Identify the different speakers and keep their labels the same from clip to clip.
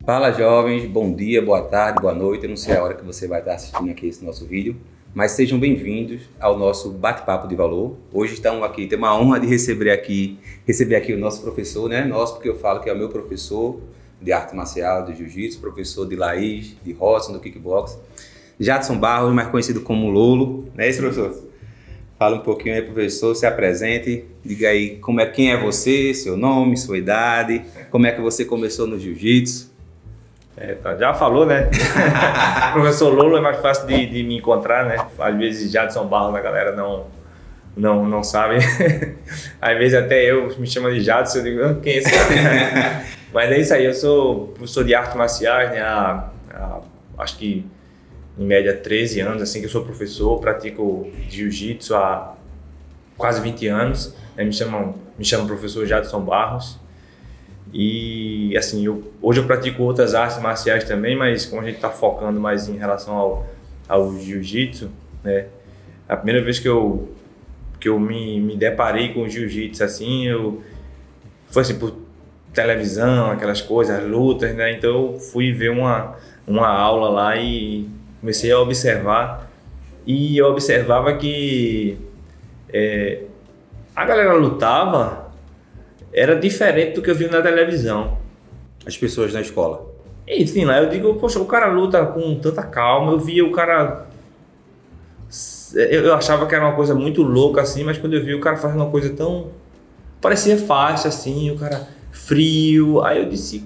Speaker 1: Fala jovens, bom dia, boa tarde, boa noite. Eu não sei a hora que você vai estar assistindo aqui esse nosso vídeo, mas sejam bem-vindos ao nosso bate-papo de valor. Hoje estamos aqui, tem uma honra de receber aqui o nosso professor, né? Nosso, porque eu falo que é o meu professor de arte marcial, de jiu-jitsu, professor de Laís, de Rodson, do kickbox, Jadson Barros, mais conhecido como Lolo, não é isso, professor? Fala um pouquinho aí, professor, se apresente, diga aí quem é você, seu nome, sua idade, como é que você começou no jiu-jitsu.
Speaker 2: Já falou, né? Professor Lolo é mais fácil de me encontrar, né? Às vezes Jadson Barros a galera não sabe. Às vezes até eu me chamo de Jadson, eu digo, quem é esse cara? Mas é isso aí, eu sou professor de artes marciais, né? Acho que em média 13 anos assim que eu sou professor, pratico jiu-jitsu há quase 20 anos, né? Me chamo professor Jadson Barros. E assim, hoje eu pratico outras artes marciais também, mas como a gente está focando mais em relação ao jiu-jitsu, né? A primeira vez que eu me deparei com o jiu-jitsu assim, foi assim por televisão, aquelas coisas, lutas, né? Então eu fui ver uma aula lá e comecei a observar, e eu observava que a galera lutava era diferente do que eu vi na televisão.
Speaker 1: As pessoas na escola.
Speaker 2: E sim, lá eu digo, poxa, o cara luta com tanta calma, eu via o cara... Eu achava que era uma coisa muito louca assim, mas quando eu vi o cara fazendo uma coisa tão... parecia fácil assim, o cara frio, aí eu disse...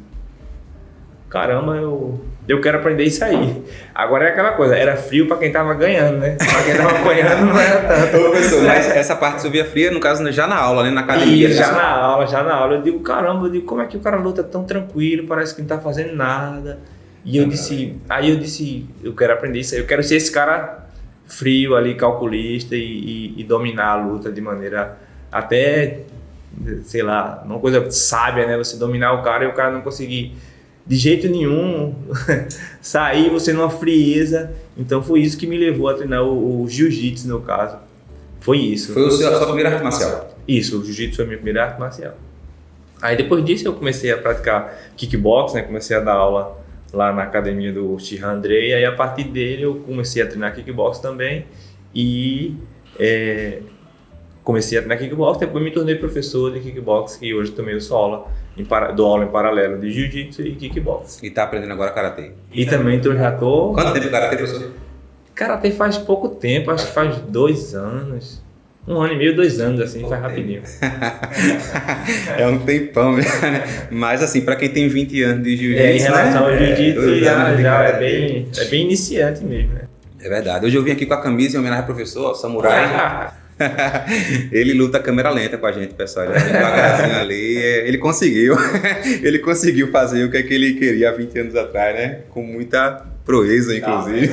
Speaker 2: Caramba, eu quero aprender isso aí. Agora é aquela coisa, era frio pra quem tava ganhando, né? Pra quem tava apanhando não era tanto.
Speaker 1: Ô, professor, mas essa parte você via fria, no caso, já na aula, né? Na academia.
Speaker 2: Isso, já na aula. Eu digo, caramba, como é que o cara luta tão tranquilo, parece que não tá fazendo nada. E eu disse, eu quero aprender isso aí, eu quero ser esse cara frio ali, calculista e dominar a luta de maneira até, sei lá, uma coisa sábia, né? Você dominar o cara e o cara não conseguir de jeito nenhum sair você numa frieza. Então foi isso que me levou a treinar o jiu-jitsu, no caso. Foi isso.
Speaker 1: Foi a sua primeira arte marcial?
Speaker 2: Isso, o jiu-jitsu foi a minha primeira arte marcial. Aí depois disso eu comecei a praticar kickbox, né? Comecei a dar aula lá na academia do Shihan Andrei. Aí a partir dele eu comecei a treinar kickbox também. E comecei a treinar kickbox, depois me tornei professor de kickbox, e hoje também eu dou aula em paralelo de jiu-jitsu e kickbox.
Speaker 1: E tá aprendendo agora karatê?
Speaker 2: E também já tô...
Speaker 1: Quanto tempo de karatê, professor?
Speaker 2: Karatê faz pouco tempo, acho que faz 2 anos. 1 ano e meio, 2 anos, assim, faz rapidinho.
Speaker 1: É um tempão, né? Mas assim, pra quem tem 20 anos de jiu-jitsu,
Speaker 2: em relação ao jiu-jitsu, já
Speaker 1: é
Speaker 2: bem iniciante mesmo, né?
Speaker 1: É verdade. Hoje eu vim aqui com a camisa em homenagem ao professor, Samurai. Ele luta câmera lenta com a gente, pessoal. Ele devagarzinho ali. Ele conseguiu fazer o que ele queria há 20 anos atrás, né? Com muita proeza, inclusive.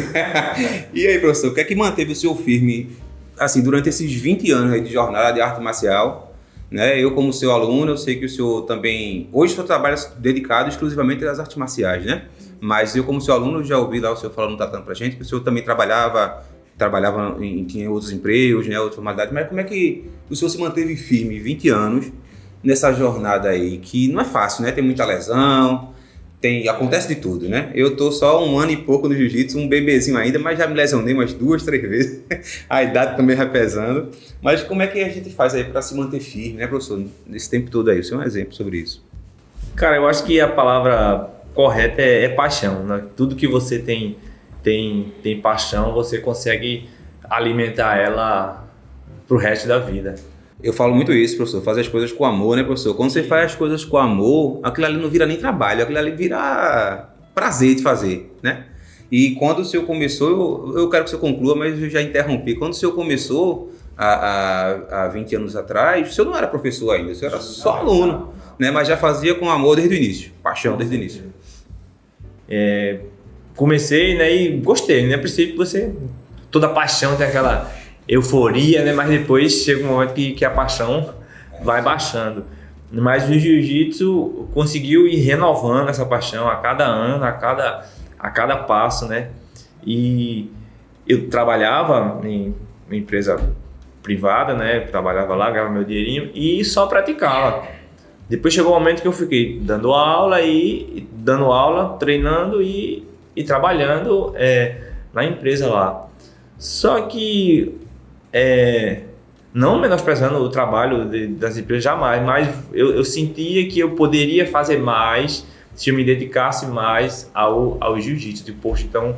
Speaker 1: E aí, professor, o que é que manteve o senhor firme, assim, durante esses 20 anos aí de jornada de arte marcial, né? Eu, como seu aluno, eu sei que o senhor também... Hoje o senhor trabalha dedicado exclusivamente às artes marciais, né? Mas eu, como seu aluno, já ouvi lá o senhor falando, tratando pra gente, que o senhor também tinha outros empregos, né, outras formalidades, mas como é que o senhor se manteve firme 20 anos nessa jornada aí, que não é fácil, né? Tem muita lesão, acontece de tudo, né? Eu tô só 1 ano e pouco no jiu-jitsu, um bebezinho ainda, mas já me lesionei umas 2, 3 vezes, a idade também vai pesando. Mas como é que a gente faz aí para se manter firme, né, professor? Nesse tempo todo aí, o senhor é um exemplo sobre isso.
Speaker 2: Cara, eu acho que a palavra correta é paixão, né? Tudo que você tem paixão, você consegue alimentar ela pro resto da vida.
Speaker 1: Eu falo muito isso, professor, fazer as coisas com amor, né, professor? Quando você faz as coisas com amor, aquilo ali não vira nem trabalho, aquilo ali vira prazer de fazer, né? E quando o senhor começou, eu quero que o senhor conclua, mas eu já interrompi. Quando o senhor começou, há 20 anos atrás, o senhor não era professor ainda, o senhor era só aluno, né? Mas já fazia com amor desde o início, paixão desde o início.
Speaker 2: Comecei, né, e gostei, né? A princípio toda paixão tem aquela euforia, né? Mas depois chega um momento que a paixão vai baixando. Mas o jiu-jitsu conseguiu ir renovando essa paixão a cada ano, a cada passo, né? E eu trabalhava em empresa privada, né? Trabalhava lá, ganhava meu dinheirinho e só praticava. Depois chegou o momento que eu fiquei dando aula, treinando e trabalhando na empresa lá. Só que, não menosprezando o trabalho das empresas jamais, mas eu sentia que eu poderia fazer mais se eu me dedicasse mais ao jiu-jitsu. Poxa, então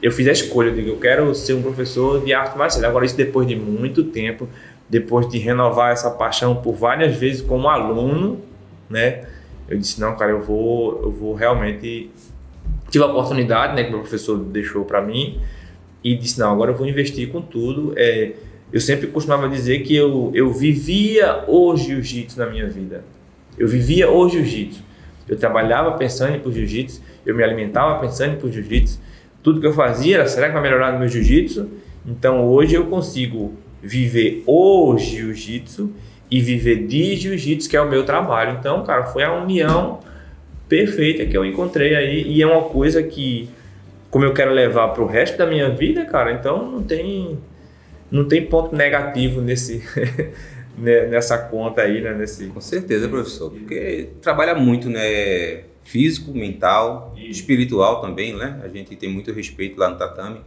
Speaker 2: eu fiz a escolha, eu digo, eu quero ser um professor de arte marcial. Agora isso depois de muito tempo, depois de renovar essa paixão por várias vezes como aluno, né? Eu disse, não, cara, eu vou realmente... Tive a oportunidade, né, que o meu professor deixou para mim e disse, não, agora eu vou investir com tudo. Eu sempre costumava dizer que eu vivia o jiu-jitsu na minha vida. Eu vivia o jiu-jitsu. Eu trabalhava pensando em ir pro jiu-jitsu, eu me alimentava pensando em ir pro jiu-jitsu. Tudo que eu fazia era, será que vai melhorar no meu jiu-jitsu? Então hoje eu consigo viver o jiu-jitsu e viver de jiu-jitsu, que é o meu trabalho. Então, cara, foi a união perfeita que eu encontrei aí. E é uma coisa que, como eu quero levar pro resto da minha vida, cara, então não tem ponto negativo nessa conta aí, né?
Speaker 1: Com certeza, professor, porque trabalha muito, né? Físico, mental, espiritual também, né? A gente tem muito respeito lá no tatame,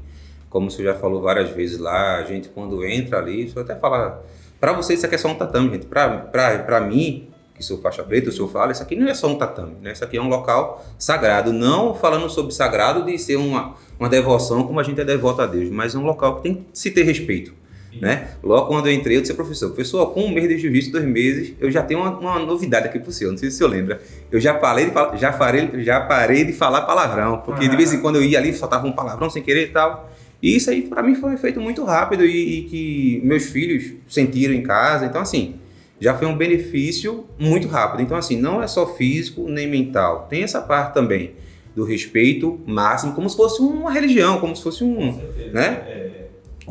Speaker 1: como o senhor já falou várias vezes lá, a gente quando entra ali, o senhor até fala, para vocês isso aqui é só um tatame, gente, para mim, que sou faixa preta, o senhor fala, isso aqui não é só um tatame, né? Isso aqui é um local sagrado, não falando sobre sagrado de ser uma devoção como a gente é devoto a Deus, mas é um local que tem que se ter respeito. Né? Logo quando eu entrei, eu disse, professor, com um mês de jiu-jitsu, 2 meses, eu já tenho uma novidade aqui pro senhor, não sei se o senhor lembra. Eu já parei de falar palavrão, porque de vez em quando eu ia ali, soltava um palavrão sem querer e tal. E isso aí para mim foi feito muito rápido e que meus filhos sentiram em casa. Então assim, já foi um benefício muito rápido. Então assim, não é só físico nem mental, tem essa parte também do respeito máximo, como se fosse uma religião, como se fosse né?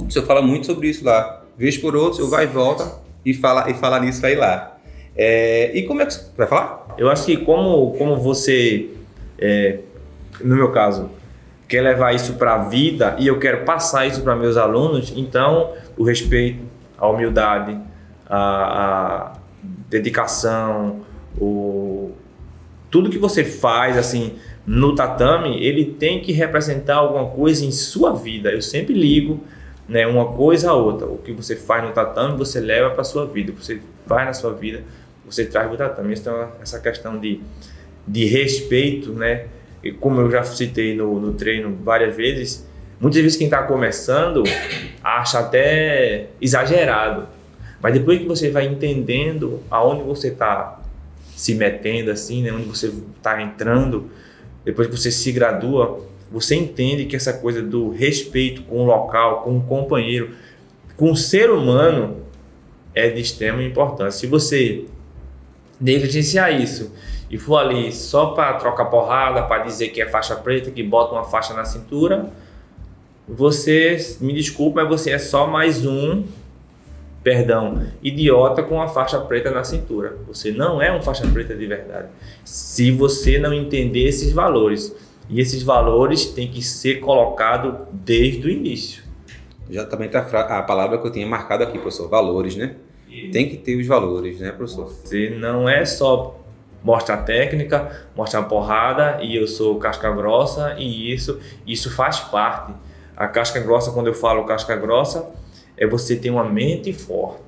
Speaker 1: O senhor fala muito sobre isso lá. Vez por outra, o senhor vai e volta e fala nisso aí lá. E como é que você vai falar?
Speaker 2: Eu acho que como você, no meu caso, quer levar isso para a vida e eu quero passar isso para meus alunos, então o respeito, a humildade, a dedicação, tudo que você faz assim no tatame, ele tem que representar alguma coisa em sua vida. Eu sempre ligo, né, uma coisa a outra. O que você faz no tatame, você leva para a sua vida. Você faz na sua vida, você traz para o tatame. Então, essa questão de respeito, né? E como eu já citei no treino várias vezes, muitas vezes quem está começando acha até exagerado. Mas depois que você vai entendendo aonde você está se metendo, assim, né, onde você está entrando, depois que você se gradua, você entende que essa coisa do respeito com o local, com o companheiro, com o ser humano é de extrema importância. Se você negligenciar isso e for ali só para trocar porrada, para dizer que é faixa preta, que bota uma faixa na cintura, você, me desculpa, mas você é só mais um, idiota com uma faixa preta na cintura. Você não é um faixa preta de verdade. Se você não entender esses valores, e esses valores têm que ser colocados desde o início.
Speaker 1: Já também tá a palavra que eu tinha marcado aqui, professor, valores, né? Tem que ter os valores, né, professor?
Speaker 2: Você não é só mostrar técnica, mostrar porrada e eu sou casca grossa e isso faz parte. A casca grossa, quando eu falo casca grossa, é você ter uma mente forte.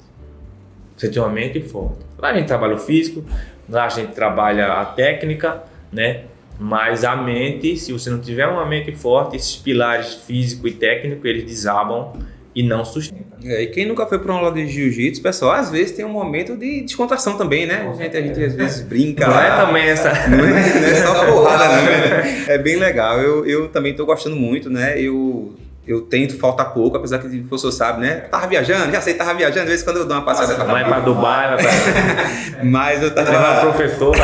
Speaker 2: Você tem uma mente forte. Lá a gente trabalha o físico, lá a gente trabalha a técnica, né? Mas a mente, se você não tiver uma mente forte, esses pilares físico e técnico, eles desabam e não sustentam.
Speaker 1: E quem nunca foi para uma aula de jiu-jitsu, pessoal, às vezes tem um momento de descontração também, né? A gente às vezes brinca
Speaker 2: não
Speaker 1: lá.
Speaker 2: É também essa...
Speaker 1: Não é só porrada, não, né? É bem legal. Eu também estou gostando muito, né? Eu tento faltar pouco, apesar que o professor sabe, né? Tava viajando, já sei, tava viajando, às vezes quando eu dou uma passada...
Speaker 2: Vai para Dubai, vai para...
Speaker 1: Mas eu tava...
Speaker 2: Levar professor,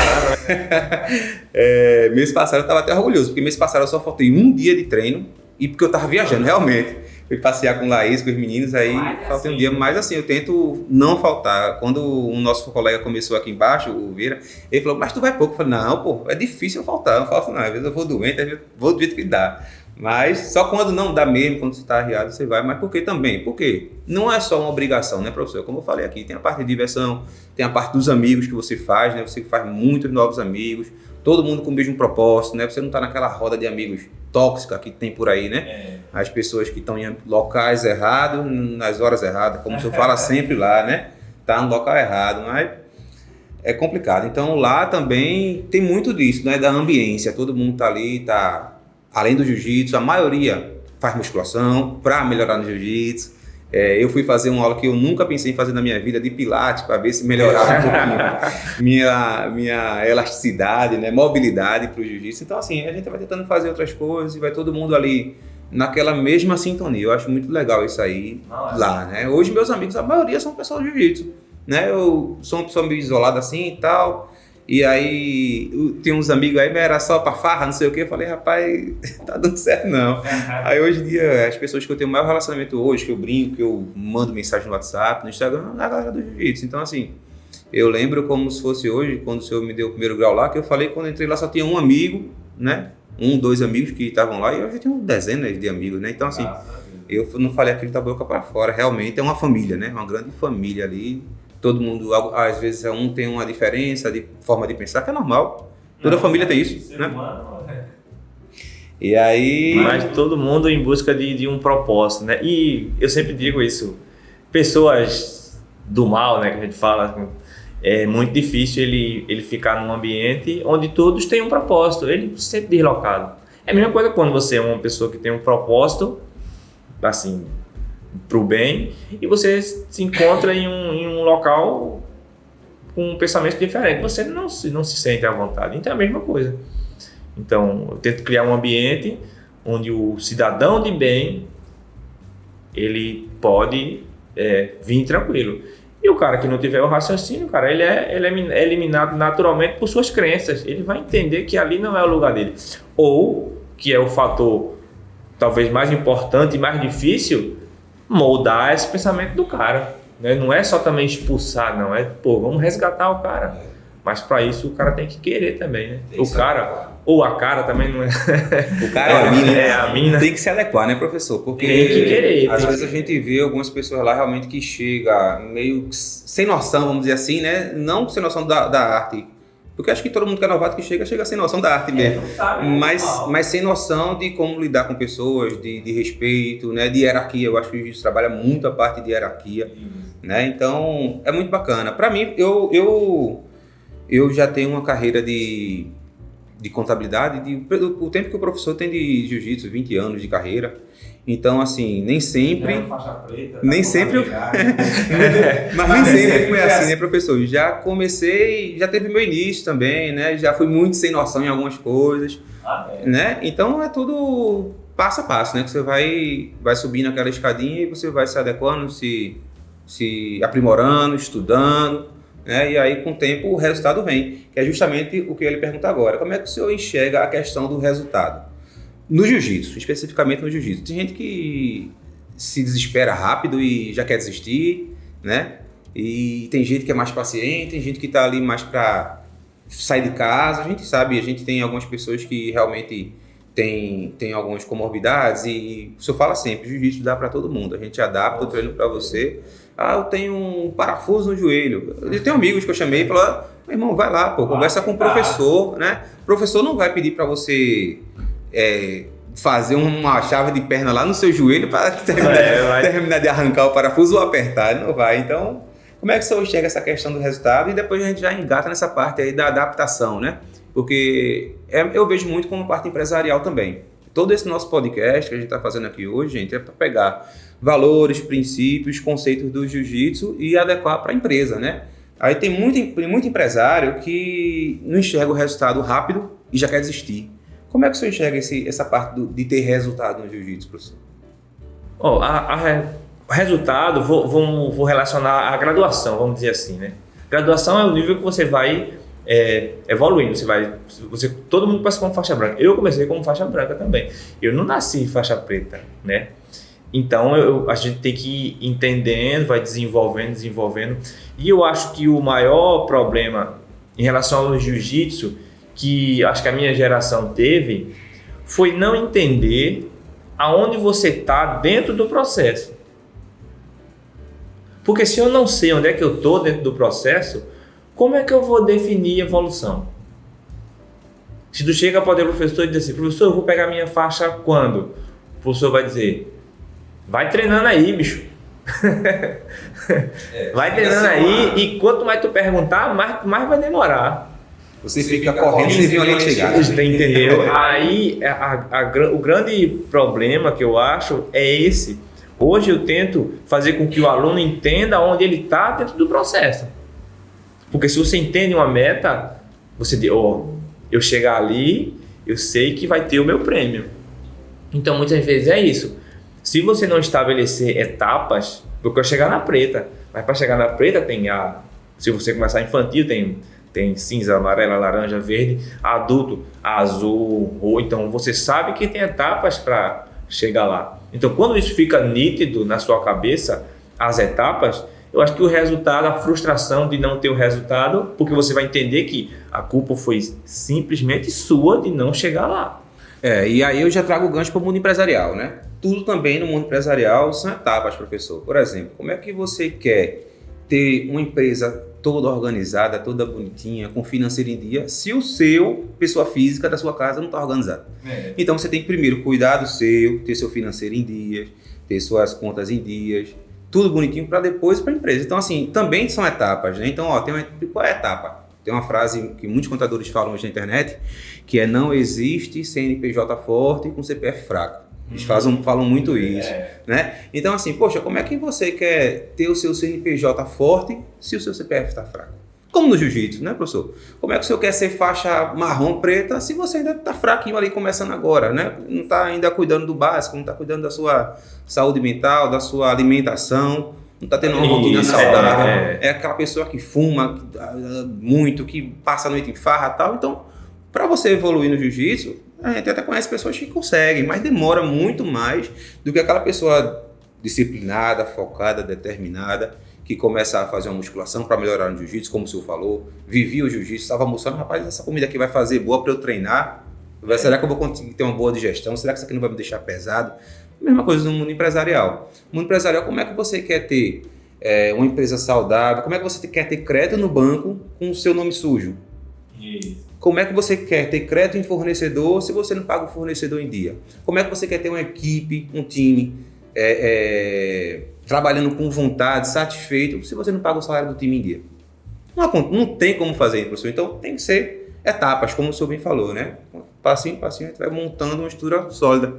Speaker 1: mês passado eu tava até orgulhoso, porque mês passado eu só faltei um dia de treino, e porque eu tava viajando, realmente. Fui passear com o Laís, com os meninos, aí faltei um dia, mas assim, eu tento não faltar. Quando o nosso colega começou aqui embaixo, o Vieira, ele falou, mas tu vai pouco. Eu falei, não, pô, é difícil eu faltar, eu não falto não, às vezes eu vou doente, às vezes eu vou do jeito que dá. Mas só quando não dá mesmo, quando você está arriado, você vai. Mas por que também? Porque não é só uma obrigação, né, professor? Como eu falei aqui, tem a parte de diversão, tem a parte dos amigos que você faz, né? Você faz muitos novos amigos, todo mundo com o mesmo propósito, né? Você não está naquela roda de amigos tóxica que tem por aí, né? As pessoas que estão em locais errados, nas horas erradas, como o senhor fala sempre lá, né? Tá no local errado, mas é complicado. Então lá também tem muito disso, né? Da ambiência, todo mundo tá ali, tá... Além do jiu-jitsu, a maioria faz musculação para melhorar no jiu-jitsu. Eu fui fazer uma aula que eu nunca pensei em fazer na minha vida, de pilates, para ver se melhorava um pouquinho minha elasticidade, né, mobilidade para o jiu-jitsu. Então, assim, a gente vai tentando fazer outras coisas e vai todo mundo ali naquela mesma sintonia. Eu acho muito legal isso aí lá, né? Hoje, meus amigos, a maioria são pessoas do jiu-jitsu, né? Eu sou uma pessoa meio isolada assim e tal. E aí, tem uns amigos aí, mas era só pra farra, não sei o que. Eu falei, rapaz, tá dando certo não. Aí hoje em dia, as pessoas que eu tenho o maior relacionamento hoje, que eu brinco, que eu mando mensagem no WhatsApp, no Instagram, é a galera do jiu-jitsu. Então, assim, eu lembro como se fosse hoje, quando o senhor me deu o primeiro grau lá, que eu falei, quando eu entrei lá só tinha um amigo, né? Dois amigos que estavam lá, e hoje eu tenho dezenas de amigos, né? Então, assim, eu não falei aquilo da boca pra fora. Realmente é uma família, né? Uma grande família ali. Todo mundo, às vezes, um tem uma diferença de forma de pensar, que é normal. Toda família tem isso, né? E aí...
Speaker 2: Mas todo mundo em busca de um propósito, né? E eu sempre digo isso. Pessoas do mal, né? Que a gente fala, é muito difícil ele ficar num ambiente onde todos têm um propósito. Ele sempre deslocado. É a mesma coisa quando você é uma pessoa que tem um propósito, assim... para o bem, e você se encontra em um local com um pensamento diferente, você não se sente à vontade. Então é a mesma coisa. Então eu tento criar um ambiente onde o cidadão de bem ele pode vir tranquilo, e o cara que não tiver o raciocínio, cara, ele é eliminado naturalmente por suas crenças. Ele vai entender que ali não é o lugar dele, ou que é o fator talvez mais importante e mais difícil, moldar esse pensamento do cara, né? Não é só também expulsar, não. Vamos resgatar o cara. Mas para isso o cara tem que querer também, né? O cara, ou a cara também não é...
Speaker 1: O cara é a mina, né?
Speaker 2: É a mina.
Speaker 1: Tem que se adequar, né, professor? Porque
Speaker 2: tem que querer.
Speaker 1: Às vezes a gente vê algumas pessoas lá realmente que chega meio sem noção, vamos dizer assim, né? Não sem noção da arte. Porque acho que todo mundo que é novato que chega sem noção da arte mesmo. Mas sem noção de como lidar com pessoas, de respeito, né, de hierarquia. Eu acho que isso trabalha muito a parte de hierarquia, né? Então, é muito bacana. Para mim, eu já tenho uma carreira de contabilidade, o tempo que o professor tem de jiu-jitsu, 20 anos de carreira. Então, assim, nem sempre...
Speaker 2: Faixa preta,
Speaker 1: nem sempre... Mas nem sempre foi assim, né, professor? Já comecei, já teve meu início também, né? Já fui muito sem noção em algumas coisas, né? Então, é tudo passo a passo, né? Que você vai subindo aquela escadinha e você vai se adequando, se aprimorando, estudando, né? E aí, com o tempo, o resultado vem. Que é justamente o que ele pergunta agora. Como é que o senhor enxerga a questão do resultado? No jiu-jitsu, especificamente no jiu-jitsu. Tem gente que se desespera rápido e já quer desistir, né? E tem gente que é mais paciente, tem gente que tá ali mais para sair de casa. A gente sabe, a gente tem algumas pessoas que realmente tem algumas comorbidades e o senhor fala sempre, jiu-jitsu dá para todo mundo. A gente adapta o treino para você. Eu tenho um parafuso no joelho. Eu tenho amigos que eu chamei e falaram, meu irmão, vai lá, conversa com o professor, né? O professor não vai pedir para você... fazer uma chave de perna lá no seu joelho para terminar de arrancar o parafuso ou apertar, não vai. Então, como é que o senhor enxerga essa questão do resultado? E depois a gente já engata nessa parte aí da adaptação, né? Porque eu vejo muito como parte empresarial também. Todo esse nosso podcast que a gente está fazendo aqui hoje, gente, é para pegar valores, princípios, conceitos do jiu-jitsu e adequar para a empresa, né? Aí tem muito empresário que não enxerga o resultado rápido e já quer desistir. Como é que o senhor enxerga essa parte de ter resultado no jiu-jitsu, professor?
Speaker 2: Resultado, vou relacionar à graduação, vamos dizer assim, né? Graduação é o nível que você vai evoluindo, todo mundo passa como faixa branca. Eu comecei como faixa branca também. Eu não nasci faixa preta, né? Então a gente tem que ir entendendo, vai desenvolvendo. E eu acho que o maior problema em relação ao jiu-jitsu que acho que a minha geração teve foi não entender aonde você está dentro do processo. Porque se eu não sei onde é que eu estou dentro do processo, como é que eu vou definir evolução? Se tu chega para o professor e diz assim, professor, eu vou pegar minha faixa quando? O professor vai dizer, vai treinando aí, bicho. Vai treinando aí e quanto mais tu perguntar, mais vai demorar.
Speaker 1: Você fica correndo sem ver onde chegar.
Speaker 2: Entendeu? Aí o grande problema que eu acho é esse. Hoje eu tento fazer com que o aluno entenda onde ele está dentro do processo. Porque se você entende uma meta, você diz, eu chegar ali, eu sei que vai ter o meu prêmio. Então muitas vezes é isso. Se você não estabelecer etapas, eu quero chegar na preta. Mas para chegar na preta se você começar infantil, tem cinza, amarela, laranja, verde, adulto, azul, ou então você sabe que tem etapas para chegar lá. Então quando isso fica nítido na sua cabeça, as etapas, eu acho que o resultado, a frustração de não ter o resultado, porque você vai entender que a culpa foi simplesmente sua de não chegar lá.
Speaker 1: E aí eu já trago o gancho para o mundo empresarial, né? Tudo também no mundo empresarial são etapas, professor. Por exemplo, como é que você quer ter uma empresa toda organizada, toda bonitinha, com financeiro em dia, se o seu, pessoa física da sua casa não está organizada? Então você tem que primeiro cuidar do seu, ter seu financeiro em dias, ter suas contas em dias, tudo bonitinho para depois para a empresa. Então assim, também são etapas, né? Então qual é a etapa? Tem uma frase que muitos contadores falam hoje na internet, que é não existe CNPJ forte com CPF fraco. Eles falam muito isso, né? Então assim, poxa, como é que você quer ter o seu CNPJ forte se o seu CPF está fraco? Como no jiu-jitsu, né, professor? Como é que o senhor quer ser faixa marrom preta se você ainda está fraquinho ali começando agora, né? Não está ainda cuidando do básico, não está cuidando da sua saúde mental, da sua alimentação, não está tendo uma rotina saudável. É aquela pessoa que fuma muito, que passa a noite em farra e tal. Então, para você evoluir no jiu-jitsu, a gente até conhece pessoas que conseguem, mas demora muito mais do que aquela pessoa disciplinada, focada, determinada, que começa a fazer uma musculação para melhorar no jiu-jitsu, como o senhor falou, vivia o jiu-jitsu, estava almoçando, rapaz, essa comida aqui vai fazer boa para eu treinar, será que eu vou conseguir ter uma boa digestão, será que isso aqui não vai me deixar pesado? Mesma coisa no mundo empresarial. No mundo empresarial, como é que você quer ter uma empresa saudável, como é que você quer ter crédito no banco com o seu nome sujo?
Speaker 2: Isso.
Speaker 1: Como é que você quer ter crédito em fornecedor se você não paga o fornecedor em dia? Como é que você quer ter uma equipe, um time trabalhando com vontade, satisfeito, se você não paga o salário do time em dia? Não tem como fazer isso, professor. Então tem que ser etapas, como o senhor bem falou, né? Passinho, passinho, a gente vai montando uma estrutura sólida.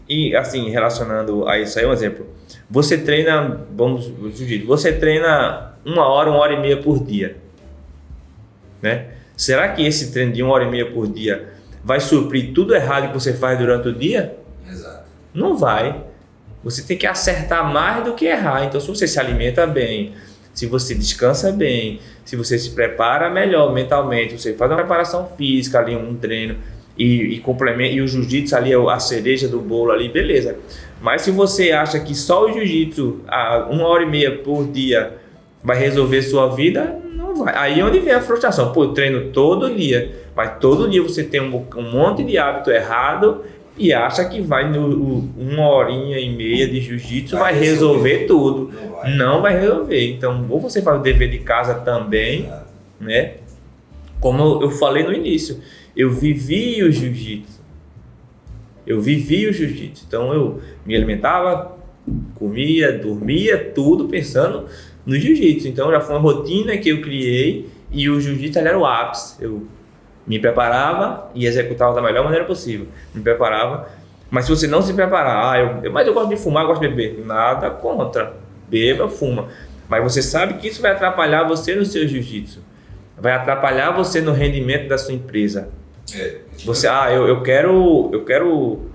Speaker 2: E assim, relacionando a isso aí, um exemplo. Você treina, você treina 1 hora e meia por dia, né? Será que esse treino de 1 hora e meia por dia vai suprir tudo errado que você faz durante o dia?
Speaker 1: Exato.
Speaker 2: Não vai. Você tem que acertar mais do que errar. Então, se você se alimenta bem, se você descansa bem, se você se prepara melhor mentalmente, você faz uma preparação física ali, um treino e complementa, e o jiu-jitsu ali é a cereja do bolo ali, beleza. Mas se você acha que só o jiu-jitsu, 1 hora e meia por dia, vai resolver sua vida, não vai. Aí é onde vem a frustração. Pô, eu treino todo dia, mas todo dia você tem um monte de hábito errado e acha que vai 1 horinha e meia de jiu-jitsu vai resolver tudo. Não vai resolver. Então, ou você faz o dever de casa também, né? Como eu falei no início, eu vivi o jiu-jitsu. Então, eu me alimentava, comia, dormia, tudo pensando no jiu-jitsu. Então já foi uma rotina que eu criei e o jiu-jitsu era o ápice. Eu me preparava e executava da melhor maneira possível. Me preparava, mas se você não se preparar, mas eu gosto de fumar, eu gosto de beber. Nada contra, beba, fuma. Mas você sabe que isso vai atrapalhar você no seu jiu-jitsu. Vai atrapalhar você no rendimento da sua empresa. Você, eu quero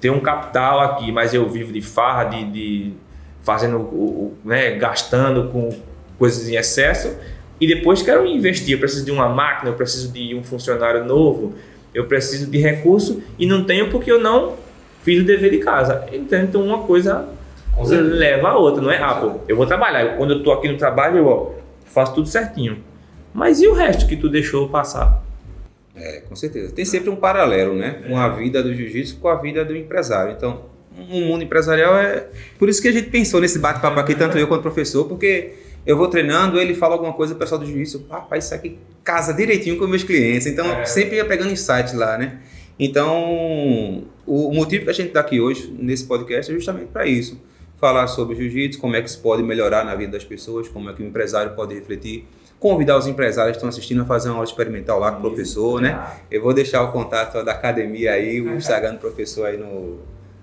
Speaker 2: ter um capital aqui, mas eu vivo de farra, de fazendo, né, gastando com coisas em excesso e depois quero investir. Eu preciso de uma máquina, eu preciso de um funcionário novo, eu preciso de recurso e não tenho porque eu não fiz o dever de casa. Então uma coisa leva a outra, não é? Pô, eu vou trabalhar, quando eu estou aqui no trabalho eu faço tudo certinho, mas e o resto que tu deixou passar?
Speaker 1: Com certeza. Tem sempre um paralelo, né? Com a vida do jiu-jitsu com a vida do empresário. Então, o mundo empresarial é... Por isso que a gente pensou nesse bate-papo aqui, tanto eu quanto o professor, porque eu vou treinando, ele fala alguma coisa, o pessoal do jiu-jitsu, rapaz, isso aqui casa direitinho com meus clientes. Então, sempre ia pegando insights lá, né? Então, o motivo que a gente está aqui hoje, nesse podcast, é justamente para isso. Falar sobre jiu-jitsu, como é que isso pode melhorar na vida das pessoas, como é que o empresário pode refletir. Convidar os empresários que estão assistindo a fazer uma aula experimental lá com o professor, né? Eu vou deixar o contato da academia aí, o Instagram do professor aí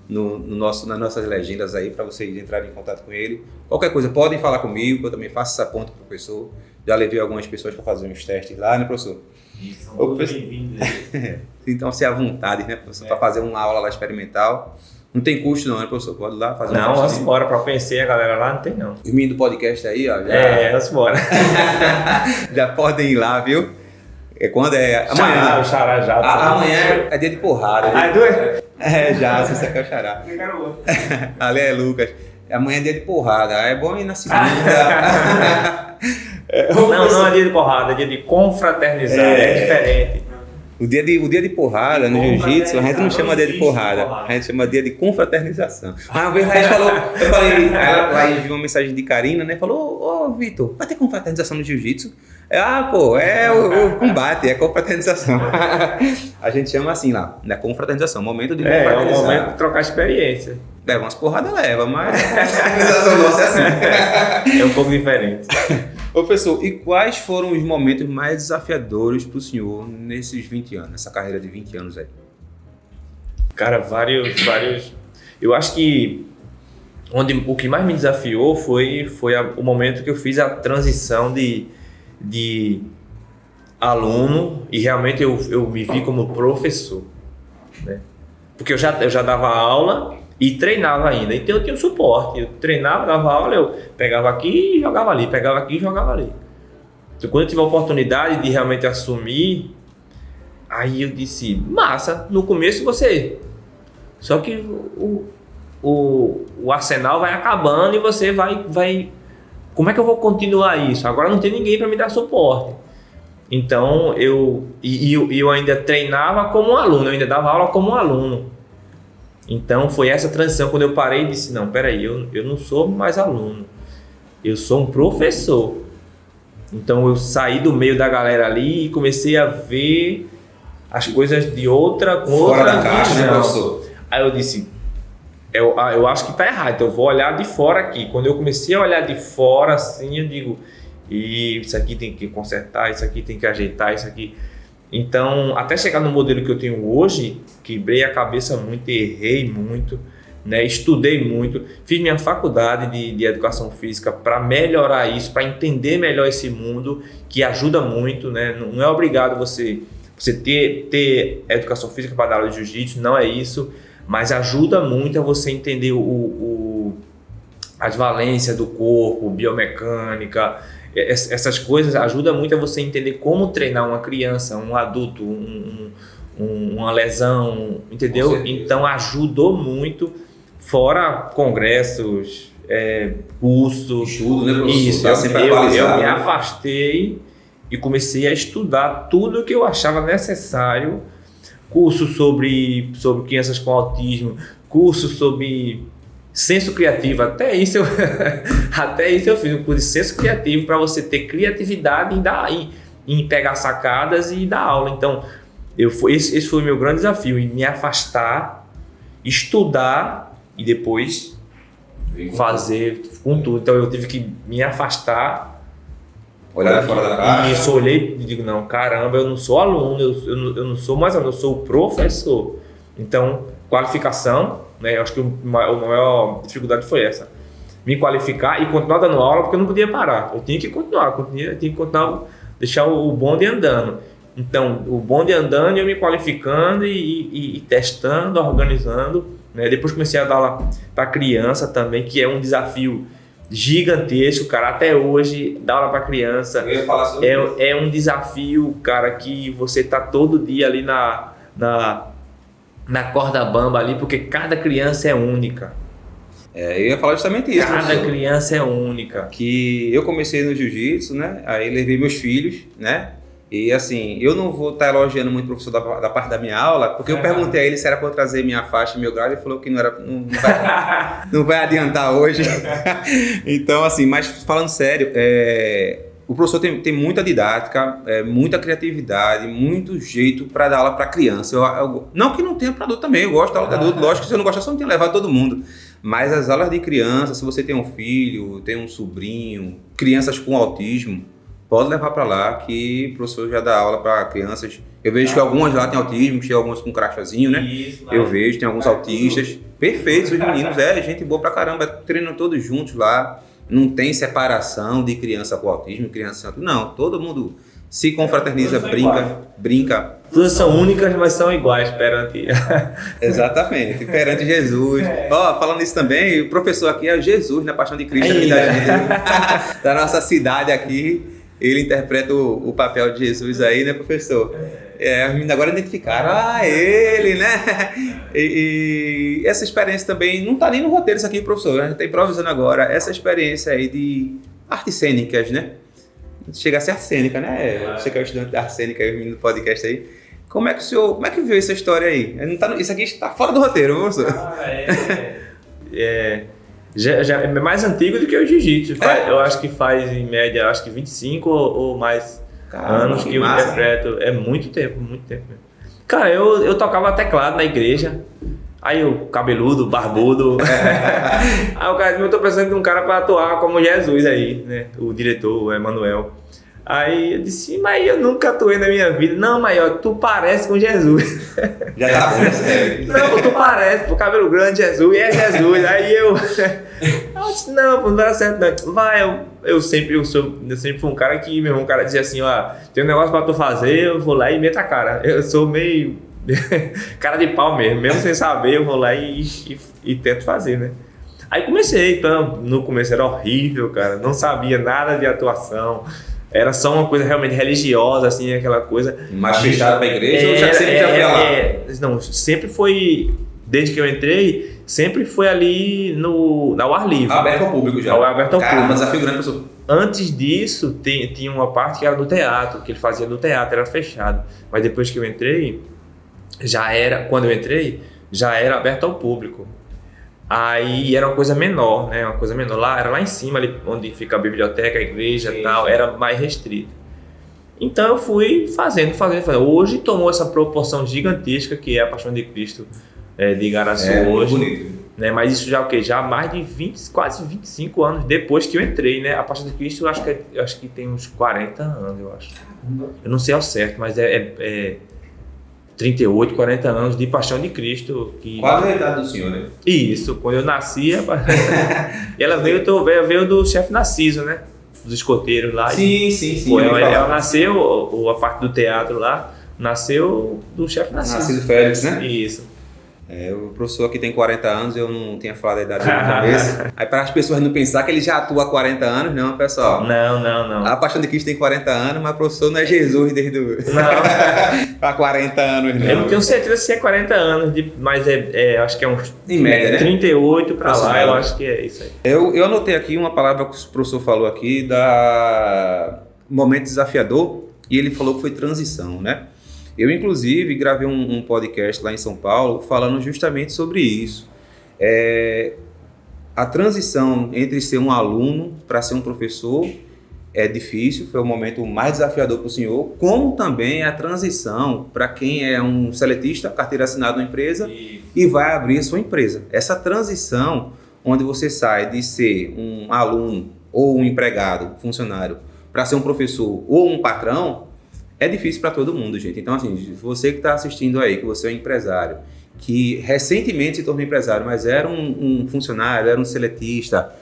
Speaker 1: nas nossas legendas aí, para vocês entrarem em contato com ele. Qualquer coisa, podem falar comigo, que eu também faço essa ponta com o professor. Já levei algumas pessoas para fazer uns testes lá, né, professor?
Speaker 2: Isso, são todos bem-vindos.
Speaker 1: Então, se à vontade, né, professor, para fazer uma aula lá experimental. Não tem custo não, né, professor? Pode ir lá fazer
Speaker 2: Não, vamos embora para conhecer a galera lá, não tem não.
Speaker 1: Os meninos do podcast aí, ó.
Speaker 2: Vamos embora.
Speaker 1: Já podem ir lá, viu? Quando é... Amanhã.
Speaker 2: O xará já.
Speaker 1: Amanhã é dia de porrada. Já, se você quer o xará. Ali é Lucas. Amanhã é dia de porrada. É bom ir na segunda.
Speaker 2: Não é dia de porrada, é dia de confraternizar. É diferente.
Speaker 1: O dia de porrada no jiu-jitsu, a gente não chama dia de porrada, a gente chama dia de confraternização. Uma vez a Laís falou, eu falei, a Laís viu uma mensagem de Karina, né? Falou, ô Vitor, vai ter confraternização no jiu-jitsu? Pô, é o combate, é confraternização. A gente chama assim lá, né? Confraternização, momento de confraternizar.
Speaker 2: É o momento de trocar experiência.
Speaker 1: Leva umas porradas, mas a confraternização nossa é assim.
Speaker 2: É um pouco diferente.
Speaker 1: Ô, professor, e quais foram os momentos mais desafiadores para o senhor nesses 20 anos, nessa carreira de 20 anos aí?
Speaker 2: Cara, vários. Eu acho que o que mais me desafiou foi o momento que eu fiz a transição de aluno e realmente eu me vi como professor, né? Porque eu já dava aula e treinava ainda, então eu tinha um suporte, eu treinava, dava aula, eu pegava aqui e jogava ali, pegava aqui e jogava ali. Então quando eu tive a oportunidade de realmente assumir, aí eu disse, massa, no começo você, só que o arsenal vai acabando e você vai, como é que eu vou continuar isso? Agora não tem ninguém para me dar suporte. Então eu ainda treinava como aluno, eu ainda dava aula como aluno. Então foi essa transição quando eu parei e disse, não, peraí, eu não sou mais aluno, eu sou um professor. Então eu saí do meio da galera ali e comecei a ver as coisas de outra
Speaker 1: fora da caixa, né, professor?
Speaker 2: Aí eu disse, eu acho que tá errado, então eu vou olhar de fora aqui. Quando eu comecei a olhar de fora assim, eu digo, isso aqui tem que consertar, isso aqui tem que ajeitar, isso aqui. Então, até chegar no modelo que eu tenho hoje, quebrei a cabeça muito, errei muito, né? Estudei muito, fiz minha faculdade de educação física para melhorar isso, para entender melhor esse mundo, que ajuda muito, né? Não é obrigado você ter educação física para dar aula de jiu-jitsu, não é isso, mas ajuda muito a você entender as valências do corpo, biomecânica. Essas coisas ajudam muito a você entender como treinar uma criança, um adulto, uma lesão, entendeu? Então ajudou muito, fora congressos, cursos.
Speaker 1: Tudo, né, professor?
Speaker 2: Isso, eu me afastei e comecei a estudar tudo que eu achava necessário, cursos sobre crianças com autismo, cursos sobre senso criativo, até isso eu fiz um curso de senso criativo para você ter criatividade em pegar sacadas e dar aula. Então, esse foi o meu grande desafio, em me afastar, estudar e depois fazer com tudo. Então, eu tive que me afastar,
Speaker 1: olhar fora da caixa.
Speaker 2: E isso, olhei e digo, não, caramba, eu não sou aluno, eu não sou mais aluno, eu sou o professor. Então, qualificação, né? Eu acho que a maior dificuldade foi essa. Me qualificar e continuar dando aula, porque eu não podia parar. Eu tinha que continuar, deixar o bonde andando. Então, o bonde andando e eu me qualificando e testando, organizando, né? Depois comecei a dar aula para criança também, que é um desafio gigantesco, cara. Até hoje, dar aula para criança é um desafio, cara, que você tá todo dia ali na corda bamba ali, porque cada criança é única.
Speaker 1: Eu ia falar justamente isso.
Speaker 2: Cada criança é única.
Speaker 1: Que eu comecei no jiu-jitsu, né? Aí levei meus filhos, né? E assim, eu não vou estar elogiando muito o professor da parte da minha aula, porque eu perguntei a ele se era para eu trazer minha faixa e meu grau, ele falou que não vai adiantar hoje. Então, assim, mas falando sério, o professor tem muita didática, muita criatividade, muito jeito para dar aula para criança. Não que não tenha para adulto também, eu gosto da aula de adulto, lógico que se eu não gostar, eu não tenho levado todo mundo. Mas as aulas de criança, se você tem um filho, tem um sobrinho, crianças com autismo, pode levar para lá que o professor já dá aula para crianças. Eu vejo que algumas lá têm autismo, tem algumas com crachazinho, né? Isso, eu vejo, tem alguns autistas. Perfeitos, os meninos, gente boa pra caramba, treinam todos juntos lá. Não tem separação de criança com autismo e criança sem autismo. Não, todo mundo se confraterniza, brinca.
Speaker 2: Todas são únicas, mas são iguais perante...
Speaker 1: Exatamente, perante Jesus. Falando isso também, o professor aqui é Jesus, na Paixão de Cristo, aqui da nossa cidade aqui. Ele interpreta o papel de Jesus aí, né, professor? As meninas agora identificaram, ele, né? E essa experiência também, não está nem no roteiro isso aqui, professor, a gente está improvisando agora, essa experiência aí de artes cênicas, né? Chega a ser arte cênica, né? Você que é o estudante de arte cênica aí, o menino do podcast aí. Como é que viu essa história aí? Isso aqui está fora do roteiro, professor.
Speaker 2: Já é mais antigo do que o jiu-jitsu. Eu acho que faz, em média, 25 ou mais anos que eu interpreto. É muito tempo mesmo. Cara, eu tocava teclado na igreja. Aí o cabeludo, barbudo. Aí o cara disse, eu tô precisando de um cara pra atuar como Jesus aí, né? O diretor, o Emanuel. Aí eu disse, mas eu nunca atuei na minha vida. Não, mas tu parece com Jesus.
Speaker 1: Já tá bom, sério.
Speaker 2: Não, tu parece, o cabelo grande, Jesus, e é Jesus. Aí eu disse, não dá certo não. Vai, eu sempre fui um cara que, um cara dizia assim, tem um negócio pra tu fazer, eu vou lá e meto a cara. Eu sou meio cara de pau mesmo sem saber, eu vou lá e tento fazer, né? Aí comecei, então, no começo era horrível, cara, não sabia nada de atuação. Era só uma coisa realmente religiosa, assim, aquela coisa...
Speaker 1: Mais fechada pra igreja ou já sempre foi lá?
Speaker 2: Não, sempre foi... Desde que eu entrei, sempre foi ali ao ar livre.
Speaker 1: Aberto ao público já.
Speaker 2: Aberto ao público.
Speaker 1: Mas desafio grande, professor.
Speaker 2: Antes disso, tinha uma parte que era do teatro, que ele fazia no teatro, era fechado. Mas depois que eu entrei, quando eu entrei, já era aberto ao público. Aí era uma coisa menor, né? Uma coisa menor. Era lá em cima, ali onde fica a biblioteca, a igreja e tal, era mais restrito. Então eu fui fazendo. Hoje tomou essa proporção gigantesca que é a Paixão de Cristo de Igaraçu hoje. Bonito. Né? Mas isso já o quê? Já há mais de quase 25 anos depois que eu entrei, né? A Paixão de Cristo eu acho que tem uns 40 anos, eu acho. Eu não sei ao certo, mas 38, 40 anos de Paixão de Cristo.
Speaker 1: Quase a idade do senhor, né?
Speaker 2: Isso, quando eu nasci, e ela veio do chefe Narciso, né? Dos escoteiros lá.
Speaker 1: Sim.
Speaker 2: Ela nasceu, a parte do teatro lá, nasceu do chefe Narciso.
Speaker 1: Narciso Félix, né?
Speaker 2: Isso.
Speaker 1: O professor aqui tem 40 anos, eu não tinha falado a idade dele na cabeça. Aí para as pessoas não pensar que ele já atua há 40 anos, não, pessoal.
Speaker 2: Não.
Speaker 1: A Paixão de Cristo tem 40 anos, mas o professor não é Jesus desde há 40 anos, não.
Speaker 2: Eu não tenho certeza se é 40 anos, mas acho que é uns
Speaker 1: em média, né?
Speaker 2: 38 para lá, eu acho que é isso aí.
Speaker 1: Eu anotei aqui uma palavra que o professor falou aqui, da momento desafiador, e ele falou que foi transição, né? Eu, inclusive, gravei um podcast lá em São Paulo falando justamente sobre isso. A transição entre ser um aluno para ser um professor é difícil, foi o momento mais desafiador para o senhor, como também a transição para quem é um seletista, carteira assinada na empresa e vai abrir a sua empresa. Essa transição, onde você sai de ser um aluno ou um empregado, funcionário, para ser um professor ou um patrão, é difícil para todo mundo, gente. Então, assim, você que está assistindo aí, que você é um empresário, que recentemente se tornou empresário, mas era um funcionário, era um seletista,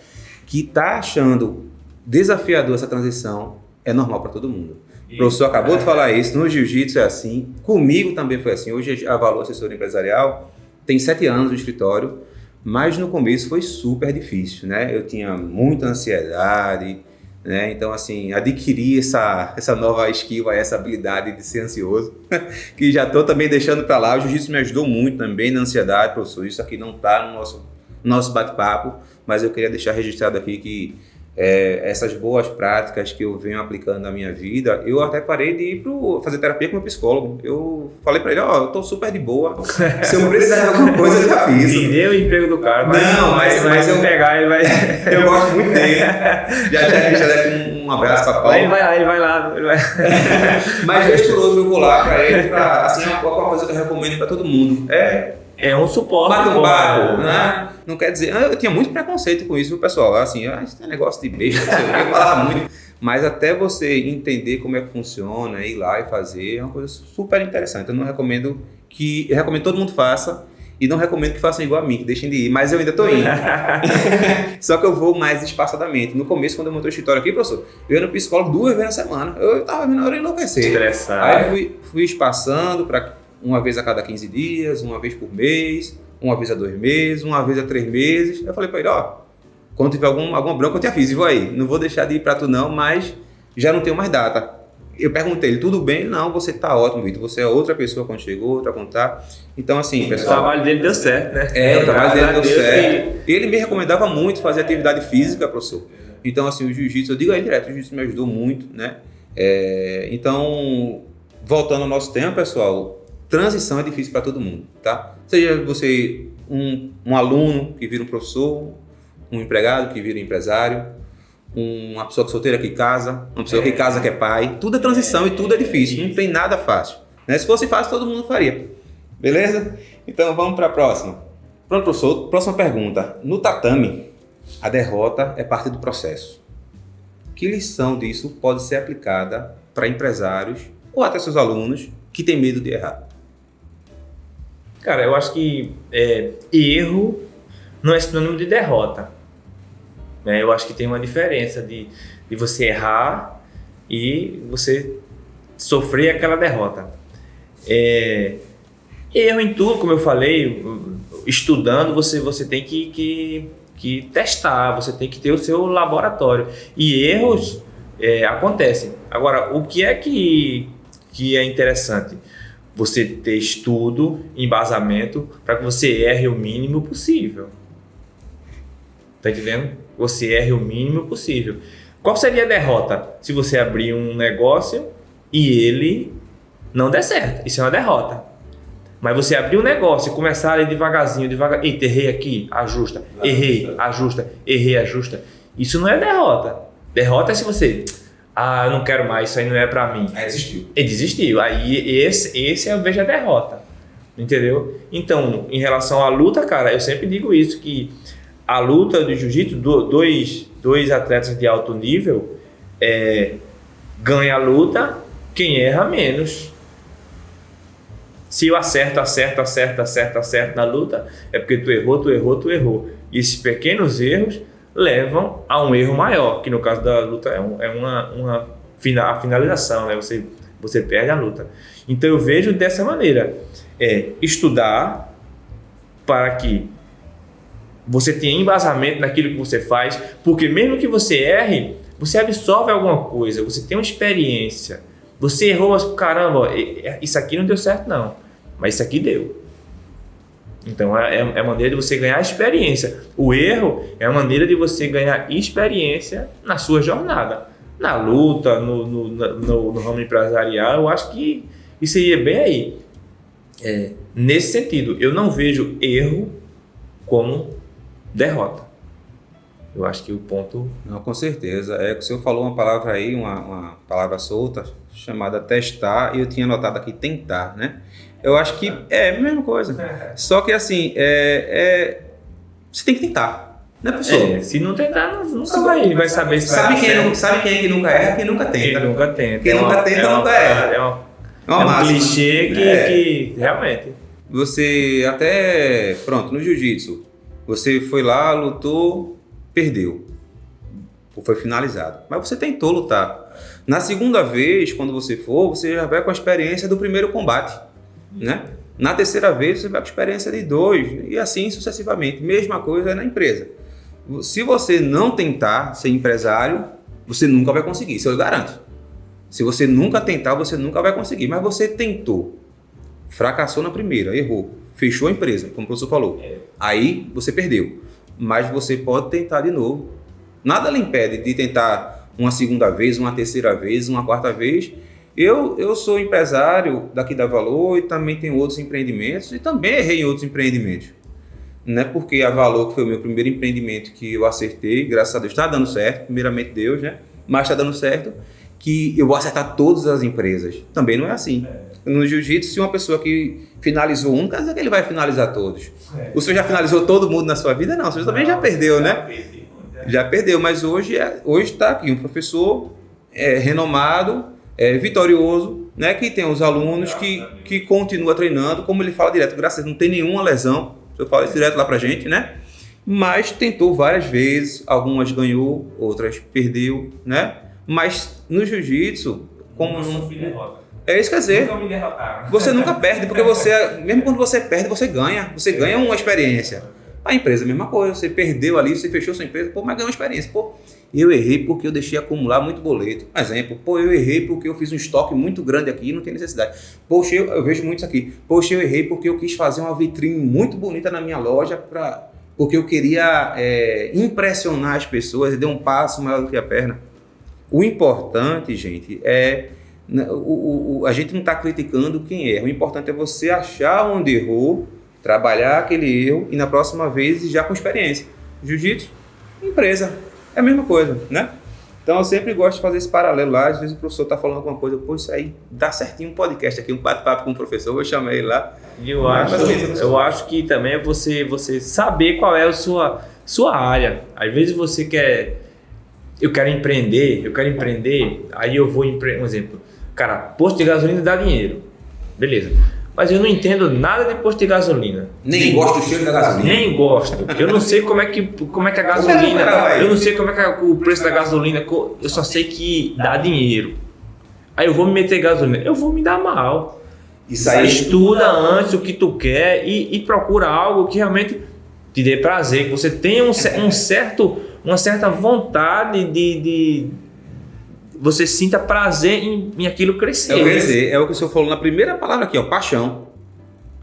Speaker 1: que está achando desafiador essa transição, é normal para todo mundo. O professor acabou de falar isso, no jiu-jitsu é assim, comigo também foi assim. Hoje a Valor Assessoria Empresarial tem 7 anos no escritório, mas no começo foi super difícil, né? Eu tinha muita ansiedade, né? Então, assim, adquirir essa nova skill, essa habilidade de ser ansioso, que já estou também deixando para lá. O jiu-jitsu me ajudou muito também na ansiedade, professor. Isso aqui não está no nosso bate-papo, mas eu queria deixar registrado aqui que essas boas práticas que eu venho aplicando na minha vida, eu até parei de ir fazer terapia com meu psicólogo. Eu falei pra ele, eu tô super de boa, se eu precisar de alguma coisa eu já fiz.
Speaker 2: Entendeu o emprego do cara,
Speaker 1: mas eu
Speaker 2: pegar, ele vai...
Speaker 1: Eu gosto muito dele. Já dei um abraço pra Paulo.
Speaker 2: Ele vai lá.
Speaker 1: Mas vez por outro eu vou lá pra ele, assim, é uma coisa que eu recomendo pra todo mundo.
Speaker 2: É um suporte.
Speaker 1: Bate um papo, né? Não quer dizer... Eu tinha muito preconceito com isso, pessoal. Assim, isso é negócio de beijo, não sei o que, eu falava muito. Mas até você entender como é que funciona, ir lá e fazer, é uma coisa super interessante. Eu recomendo todo mundo faça e não recomendo que façam igual a mim, que deixem de ir. Mas eu ainda estou indo. Só que eu vou mais espaçadamente. No começo, quando eu montei o escritório aqui, professor, eu ia no psicólogo 2 vezes na semana. Eu tava vendo a hora de enlouquecer.
Speaker 2: Estressado.
Speaker 1: Aí fui espaçando para uma vez a cada 15 dias, uma vez por mês, uma vez a 2 meses, uma vez a 3 meses. Eu falei para ele, quando tiver alguma bronca eu te aviso, vou aí. Não vou deixar de ir para tu não, mas já não tenho mais data. Eu perguntei ele, tudo bem? Não, você tá ótimo, Vitor. Você é outra pessoa quando chegou, outra quando tá. Então, assim, pessoal...
Speaker 2: O trabalho dele deu certo, né?
Speaker 1: O trabalho dele deu certo. Ele me recomendava muito fazer atividade física, professor. Então, assim, o jiu-jitsu, eu digo aí direto, o jiu-jitsu me ajudou muito, né? Então, voltando ao nosso tema, pessoal, transição é difícil para todo mundo, tá? Seja você um aluno que vira um professor, um empregado que vira empresário, uma pessoa solteira que casa, uma pessoa que casa que é pai, tudo é transição e tudo é difícil, não tem nada fácil, né? Se fosse fácil, todo mundo faria, beleza? Então vamos para a próxima. Pronto, professor, próxima pergunta. No tatame, a derrota é parte do processo. Que lição disso pode ser aplicada para empresários ou até seus alunos que têm medo de errar?
Speaker 2: Cara, eu acho que erro não é sinônimo de derrota. Eu acho que tem uma diferença de você errar e você sofrer aquela derrota. Erro em tudo, como eu falei, estudando você tem que testar, você tem que ter o seu laboratório. E erros acontecem. Agora, o que é que é interessante? Você ter estudo, embasamento, para que você erre o mínimo possível. Tá entendendo? Você erre o mínimo possível. Qual seria a derrota? Se você abrir um negócio e ele não der certo. Isso é uma derrota. Mas você abrir um negócio e começar ali devagarzinho. Eita, errei aqui, ajusta. Errei, ajusta. Isso não é derrota. Derrota é se você... eu não quero mais, isso aí não é pra mim. Ele desistiu. Aí esse eu vejo a derrota. Entendeu? Então, em relação à luta, cara, eu sempre digo isso, que a luta do jiu-jitsu, dois atletas de alto nível, ganha a luta quem erra menos. Se eu acerto na luta, é porque tu errou. E esses pequenos erros levam a um erro maior, que no caso da luta a finalização, né? Você perde a luta. Então eu vejo dessa maneira, estudar para que você tenha embasamento naquilo que você faz, porque mesmo que você erre, você absorve alguma coisa, você tem uma experiência. Você errou, mas caramba, isso aqui não deu certo não, mas isso aqui deu. Então é maneira de você ganhar experiência. O erro é a maneira de você ganhar experiência na sua jornada. Na luta, no ramo empresarial, eu acho que isso aí é bem aí. Nesse sentido, eu não vejo erro como derrota. Eu acho que o ponto...
Speaker 1: Não, com certeza. O senhor falou uma palavra aí, uma palavra solta, chamada testar, e eu tinha anotado aqui tentar, né? Eu acho que é a mesma coisa. Só que assim, você tem que tentar, né, professor?
Speaker 2: Se não tentar, nunca vai saber se
Speaker 1: sabe quem é que nunca erra? Quem nunca tenta.
Speaker 2: Quem nunca tenta.
Speaker 1: Quem nunca tenta, nunca erra.
Speaker 2: É um clichê que realmente...
Speaker 1: Você até... Pronto, no jiu-jitsu, você foi lá, lutou, perdeu. Foi finalizado. Mas você tentou lutar. Na segunda vez, quando você for, você já vai com a experiência do primeiro combate, né? Na terceira vez, você vai com a experiência de 2 e assim sucessivamente. Mesma coisa na empresa. Se você não tentar ser empresário, você nunca vai conseguir, isso eu garanto. Se você nunca tentar, você nunca vai conseguir. Mas você tentou, fracassou na primeira, errou, fechou a empresa, como o professor falou. Aí você perdeu. Mas você pode tentar de novo. Nada lhe impede de tentar uma segunda vez, uma terceira vez, uma quarta vez. Eu sou empresário daqui da Valor e também tenho outros empreendimentos e também errei em outros empreendimentos. Não é porque a Valor, que foi o meu primeiro empreendimento que eu acertei, graças a Deus está dando certo, primeiramente Deus, né? Mas está dando certo, que eu vou acertar todas as empresas. Também não é assim. No jiu-jitsu, se uma pessoa que finalizou um, não quer dizer que ele vai finalizar todos. O senhor já finalizou todo mundo na sua vida? Não, o senhor também já perdeu, né? Já perdeu, mas hoje está aqui um professor renomado, vitorioso, né? Que tem os alunos que continua treinando, como ele fala direto, graças a Deus não tem nenhuma lesão, o senhor fala isso direto lá pra gente, né? Mas tentou várias vezes, algumas ganhou, outras perdeu, né? Mas no jiu-jitsu, como não... É isso que quer dizer, você nunca perde, porque mesmo quando você perde, você ganha uma experiência. A empresa é a mesma coisa, você perdeu ali, você fechou sua empresa, mas ganhou uma experiência. Eu errei porque eu deixei acumular muito boleto. Exemplo, eu errei porque eu fiz um estoque muito grande aqui e não tem necessidade. Poxa, eu vejo muito isso aqui. Poxa, eu errei porque eu quis fazer uma vitrine muito bonita na minha loja porque eu queria impressionar as pessoas e dei um passo maior do que a perna. O importante, gente, a gente não está criticando quem erra. O importante é você achar onde errou, trabalhar aquele erro e na próxima vez já com experiência. Jiu-jitsu, empresa, é a mesma coisa, né? Então eu sempre gosto de fazer esse paralelo lá. Às vezes o professor está falando alguma coisa, isso aí dá certinho um podcast aqui, um bate-papo com o professor, vou chamar ele lá.
Speaker 2: E eu acho que também é você saber qual é a sua área. Às vezes você eu quero empreender, aí eu vou um exemplo. Cara, posto de gasolina dá dinheiro. Beleza. Mas eu não entendo nada de posto de gasolina.
Speaker 1: Nem gosto do cheiro da gasolina.
Speaker 2: Nem gosto. Eu não sei como é que a gasolina... Eu não sei como é que é o preço da gasolina. Eu só sei que dá dinheiro. Aí eu vou me meter em gasolina. Eu vou me dar mal.
Speaker 1: Isso aí...
Speaker 2: Estuda antes o que tu quer e procura algo que realmente te dê prazer. Que você tenha uma certa vontade de você sinta prazer em aquilo crescer.
Speaker 1: É o que o senhor falou na primeira palavra aqui, paixão.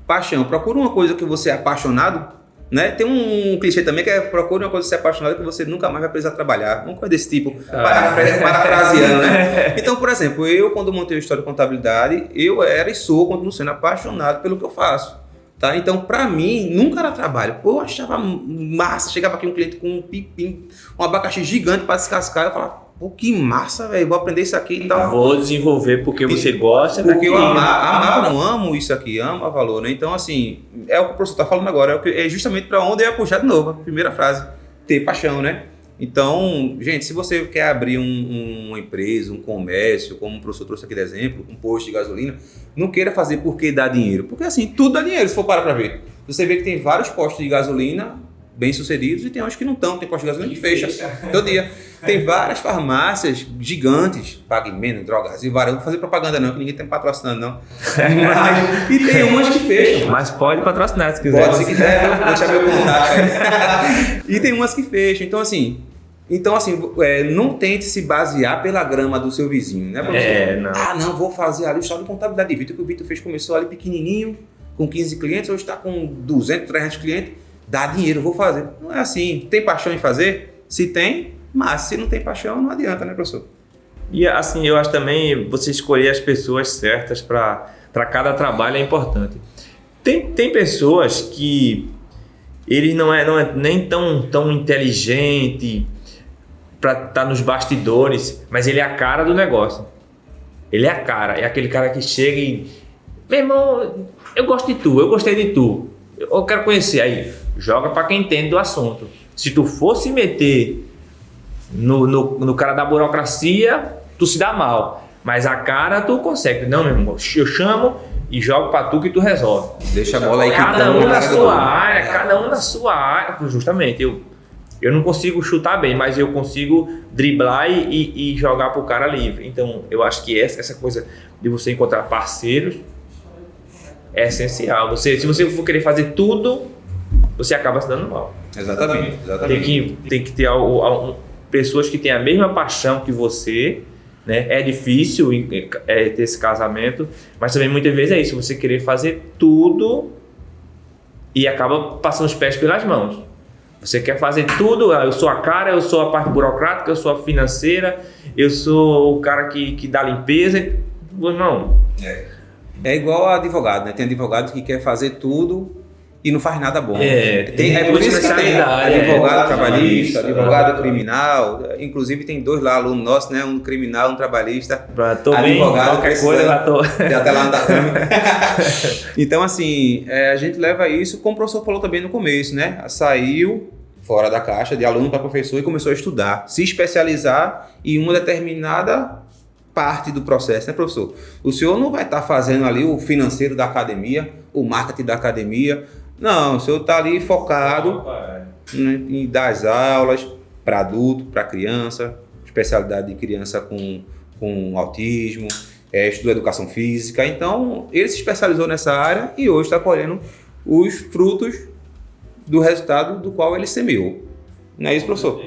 Speaker 1: Paixão. Procura uma coisa que você é apaixonado, né? Tem um clichê também que procura uma coisa que você é apaixonado que você nunca mais vai precisar trabalhar. Uma coisa desse tipo, parafraseando, né? Então, por exemplo, eu quando montei o História de Contabilidade, eu era e sou, continuo sendo apaixonado pelo que eu faço. Tá? Então, pra mim, nunca era trabalho. Eu achava massa. Chegava aqui um cliente com um pepino, um abacaxi gigante para descascar. Eu falava, que massa, velho. Vou aprender isso aqui e tal.
Speaker 2: Vou desenvolver porque você gosta.
Speaker 1: Porque eu amava, não amo isso aqui, amo a Valor, né? Então, assim, é o que o professor está falando agora. É justamente para onde eu ia puxar de novo. A primeira frase, ter paixão, né? Então, gente, se você quer abrir uma empresa, um comércio, como o professor trouxe aqui de exemplo, um posto de gasolina, não queira fazer porque dá dinheiro. Porque assim, tudo dá dinheiro, se for parar para ver. Você vê que tem vários postos de gasolina bem sucedidos e tem uns que não estão. Tem posto de gasolina que fecha todo dia. Tem várias farmácias gigantes, Pague Menos, Drogas e Varão, não vou fazer propaganda não, que ninguém está me patrocinando não. E tem umas que fecham.
Speaker 2: Mas pode patrocinar se quiser.
Speaker 1: Pode, se quiser, vou deixar meu contato. E tem umas que fecham. Então assim, não tente se basear pela grama do seu vizinho, né, professor?
Speaker 2: Não.
Speaker 1: Não, vou fazer ali o História de Contabilidade de Vitor, que o Vitor começou ali pequenininho, com 15 clientes, hoje está com 200, 300 clientes, dá dinheiro, vou fazer. Não é assim. Tem paixão em fazer? Se tem, mas se não tem paixão, não adianta, né, professor?
Speaker 2: E assim, eu acho também você escolher as pessoas certas para cada trabalho é importante. Tem pessoas que ele não é nem tão inteligente para estar nos bastidores, mas ele é a cara do negócio. Ele é a cara, é aquele cara que chega e... Meu irmão, eu gosto de tu, eu gostei de tu, eu quero conhecer. Aí, joga para quem entende do assunto. Se tu for se meter no cara da burocracia, tu se dá mal. Mas a cara tu consegue. Não, meu irmão, eu chamo e jogo para tu que tu resolve.
Speaker 1: Deixa a bola aí.
Speaker 2: Cada um na sua área. Justamente, eu não consigo chutar bem, mas eu consigo driblar e jogar pro cara livre. Então, eu acho que essa coisa de você encontrar parceiros é essencial. Se você for querer fazer tudo, você acaba se dando mal.
Speaker 1: Exatamente.
Speaker 2: Tem que ter pessoas que têm a mesma paixão que você, né? É difícil ter esse casamento, mas também muitas vezes é isso, você querer fazer tudo e acaba passando os pés pelas mãos. Você quer fazer tudo, eu sou a cara, eu sou a parte burocrática, eu sou a financeira, eu sou o cara que dá limpeza. Não.
Speaker 1: É igual a advogado, né? Tem advogado que quer fazer tudo e não faz nada bom.
Speaker 2: Tem
Speaker 1: por isso que tem advogado trabalhista, advogado criminal. Inclusive tem 2 lá, aluno nosso, né? Um criminal, um trabalhista.
Speaker 2: Tô bem,
Speaker 1: qualquer coisa já tô. Já tá lá no tatame. Então, assim, a gente leva isso, como o professor falou também no começo, né? Saiu fora da caixa, de aluno para professor, e começou a estudar, se especializar em uma determinada parte do processo, né, professor? O senhor não vai estar fazendo ali o financeiro da academia, o marketing da academia. Não, o senhor está ali focado em dar as aulas para adulto, para criança, especialidade de criança com autismo, estudou educação física. Então, ele se especializou nessa área e hoje está colhendo os frutos do resultado do qual ele semeou. Não é isso, professor?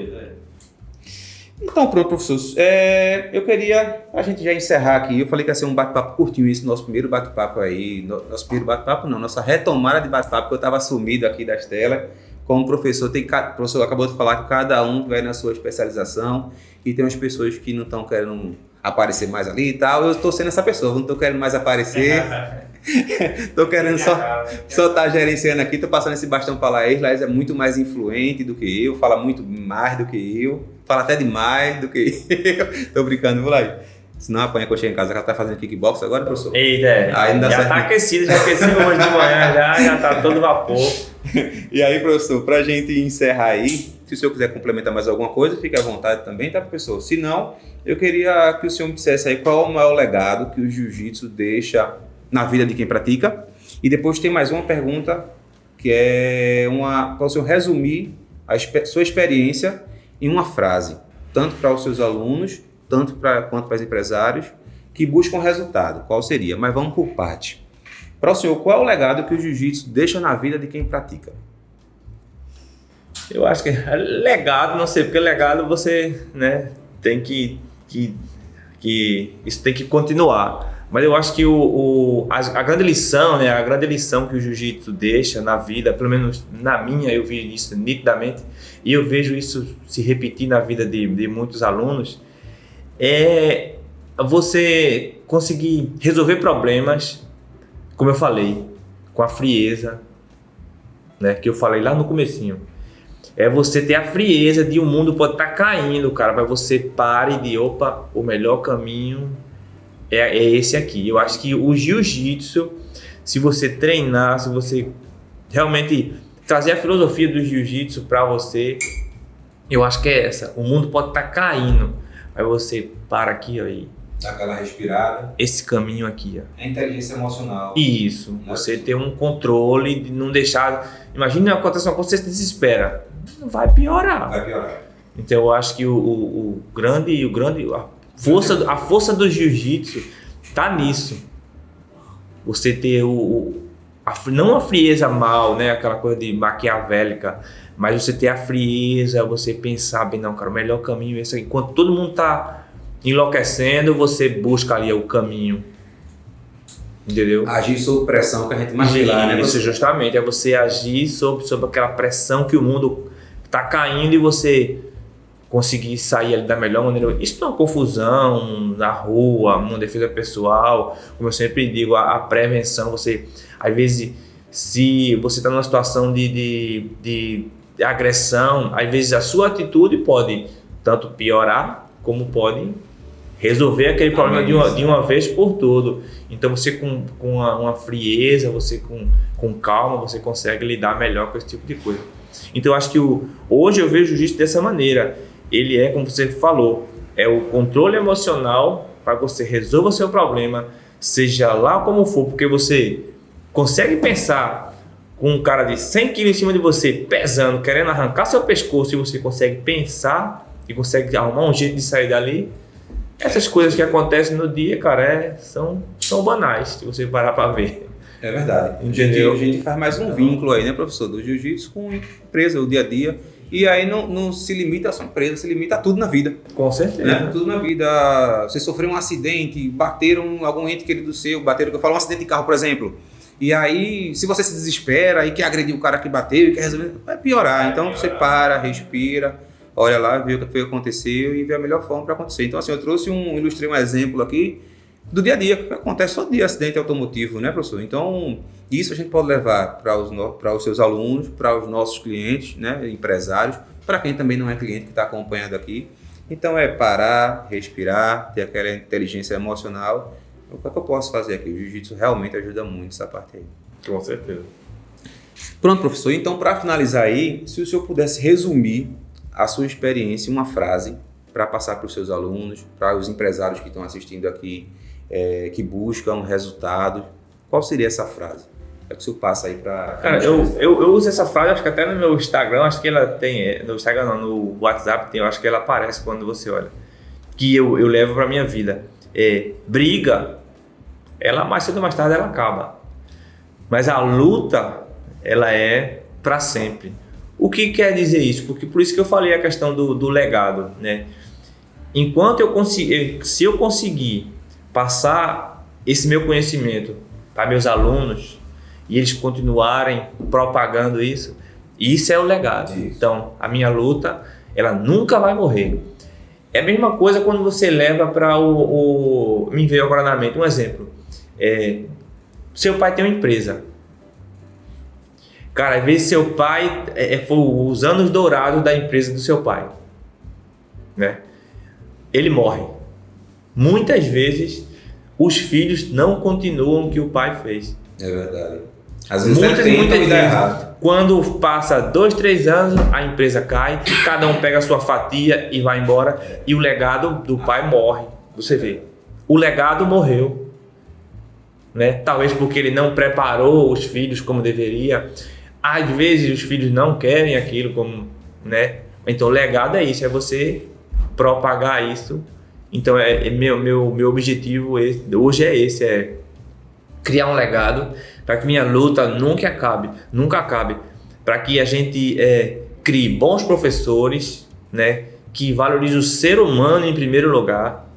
Speaker 1: Então, pronto, professor. Eu queria a gente já encerrar aqui. Eu falei que ia ser um bate-papo curtinho, isso, nosso primeiro bate-papo aí. Nosso primeiro bate-papo não, nossa retomada de bate-papo, que eu estava sumido aqui das telas. Como professor, o professor acabou de falar que cada um vai na sua especialização e tem umas pessoas que não estão querendo
Speaker 3: aparecer mais ali e tal. Eu estou sendo essa pessoa, não estou querendo mais aparecer. Estou querendo só estar gerenciando aqui, estou passando esse bastão para Laís. Laís é muito mais influente do que eu, fala muito mais do que eu, fala até demais do que eu. Estou brincando, vou lá. Senão apanha quando chega em casa, que ela tá fazendo kickbox agora, professor?
Speaker 2: Eita,
Speaker 3: aí não dá
Speaker 2: já
Speaker 3: certo.
Speaker 2: Tá aquecido, já aqueceu hoje de manhã, já tá todo vapor.
Speaker 1: E aí, professor, pra gente encerrar aí, se o senhor quiser complementar mais alguma coisa, fique à vontade também, tá, professor? Se não, eu queria que o senhor me dissesse aí qual é o maior legado que o jiu-jitsu deixa na vida de quem pratica. E depois tem mais uma pergunta, que é para o senhor resumir a sua experiência em uma frase, tanto para os seus alunos, tanto quanto para os empresários que buscam resultado. Qual seria? Mas vamos por parte. Para o senhor, qual é o legado que o jiu-jitsu deixa na vida de quem pratica?
Speaker 2: Eu acho que é legado, não sei, porque legado você, né, tem que isso tem que continuar. Mas eu acho que a grande lição, né, a grande lição que o jiu-jitsu deixa na vida, pelo menos na minha, eu vi isso nitidamente, e eu vejo isso se repetir na vida de muitos alunos, é você conseguir resolver problemas, como eu falei, com a frieza, né, que eu falei lá no comecinho. É você ter a frieza de o mundo pode estar caindo, cara, mas você pare de, o melhor caminho é esse aqui. Eu acho que o jiu-jitsu, se você treinar, se você realmente trazer a filosofia do jiu-jitsu para você, eu acho que é essa. O mundo pode estar caindo, mas você para aqui, ó, e
Speaker 3: dá aquela respirada.
Speaker 2: Esse caminho aqui, ó.
Speaker 3: É inteligência emocional.
Speaker 2: Isso. Você ter um controle de não deixar. Imagina acontece uma coisa, você se desespera. Não vai piorar.
Speaker 3: Vai piorar.
Speaker 2: Então eu acho que a força do jiu-jitsu tá nisso. Você ter não a frieza mal, né, aquela coisa de maquiavélica, mas você ter a frieza, você pensar bem, não, cara, o melhor caminho é esse aqui. Enquanto todo mundo tá enlouquecendo, você busca ali o caminho. Entendeu?
Speaker 3: Agir sob pressão, que a gente mais vê lá, né?
Speaker 2: Isso, justamente, é você agir sob aquela pressão que o mundo tá caindo e você conseguir sair ali da melhor maneira. Isso não é uma confusão na rua, uma defesa pessoal, como eu sempre digo, a prevenção. Você, às vezes, se você está numa situação de agressão, às vezes a sua atitude pode tanto piorar como pode resolver aquele problema de uma vez por todo. Então você com uma frieza, você com calma, você consegue lidar melhor com esse tipo de coisa. Então eu acho que hoje eu vejo o jiu-jitsu dessa maneira. Ele é, como você falou, é o controle emocional para que você resolva o seu problema, seja lá como for, porque você consegue pensar com um cara de 100 kg em cima de você, pesando, querendo arrancar seu pescoço, e você consegue pensar e consegue arrumar um jeito de sair dali. Essas coisas que acontecem no dia, cara, são banais, se você parar para ver.
Speaker 3: É verdade.
Speaker 2: Entendeu?
Speaker 1: A gente faz mais um vínculo aí, né, professor, do jiu-jitsu com a empresa, o dia a dia. E aí não se limita a sua empresa, se limita a tudo na vida.
Speaker 2: Com certeza.
Speaker 1: Né? Tudo na vida. Você sofreu um acidente, bateram algum ente querido seu, que eu falo um acidente de carro, por exemplo.
Speaker 3: E aí, se você se desespera e quer agredir o cara que bateu e quer resolver, vai piorar. Então você para, respira, olha lá, vê o que foi que aconteceu e vê a melhor forma para acontecer. Então assim, eu ilustrei um exemplo aqui do dia a dia, que acontece todo dia acidente automotivo, né, professor? Então isso a gente pode levar para os seus alunos, para os nossos clientes, né, empresários, para quem também não é cliente que está acompanhando aqui. Então é parar, respirar, ter aquela inteligência emocional. O que é que eu posso fazer aqui? O jiu-jitsu realmente ajuda muito essa parte aí.
Speaker 2: Com certeza.
Speaker 3: Pronto, professor. Então, para finalizar aí, se o senhor pudesse resumir a sua experiência em uma frase para passar para os seus alunos, para os empresários que estão assistindo aqui, que buscam resultados, qual seria essa frase? É que o senhor passa aí para...
Speaker 2: Cara, eu uso essa frase, acho que até no meu Instagram, acho que ela tem, no Instagram não, no WhatsApp tem, eu acho que ela aparece quando você olha, que eu levo para minha vida. Briga, ela mais cedo ou mais tarde ela acaba, mas a luta, ela é para sempre. O que quer dizer isso? Porque por isso que eu falei a questão do legado, né? Enquanto se eu conseguir passar esse meu conhecimento para meus alunos e eles continuarem propagando isso é o legado. Isso. Então, a minha luta, ela nunca vai morrer. É a mesma coisa quando você leva para me veio agora na mente um exemplo. Seu pai tem uma empresa. Cara, às vezes seu pai foi os anos dourados da empresa do seu pai, né? Ele morre. Muitas vezes os filhos não continuam o que o pai fez.
Speaker 3: É verdade. Às vezes
Speaker 2: muitas vezes.
Speaker 3: Errado.
Speaker 2: Quando passa 2, 3 anos, a empresa cai, cada um pega a sua fatia e vai embora, e o legado do pai morre. Você vê, o legado morreu, né? Talvez porque ele não preparou os filhos como deveria. Às vezes os filhos não querem aquilo como, né? Então o legado é isso, é você propagar isso. Então meu objetivo hoje é esse, é criar um legado para que minha luta nunca acabe, para que a gente crie bons professores, né? Que valorizem o ser humano em primeiro lugar.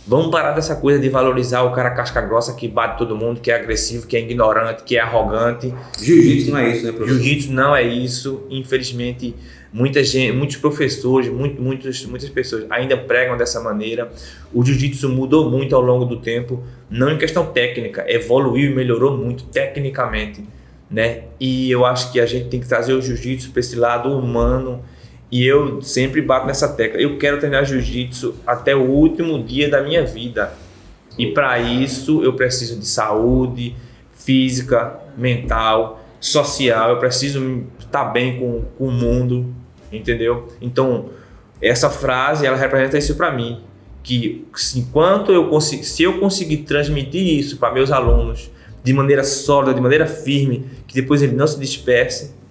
Speaker 2: Vamos parar dessa coisa de valorizar o cara casca grossa que bate todo mundo, que é agressivo, que é ignorante, que é arrogante.
Speaker 3: Jiu-jitsu não é isso, né, professor?
Speaker 2: Jiu-jitsu não é isso. Infelizmente, muitos professores, muitas pessoas ainda pregam dessa maneira. O jiu-jitsu mudou muito ao longo do tempo, não em questão técnica, evoluiu e melhorou muito tecnicamente, né? E eu acho que a gente tem que trazer o jiu-jitsu para esse lado humano. E eu sempre bato nessa tecla. Eu quero treinar jiu-jitsu até o último dia da minha vida. E para isso eu preciso de saúde física, mental, social. Eu preciso estar bem com o mundo, entendeu? Então, essa frase, ela representa isso para mim. Que se eu conseguir transmitir isso para meus alunos de maneira sólida, de maneira firme, que depois ele não se disperse,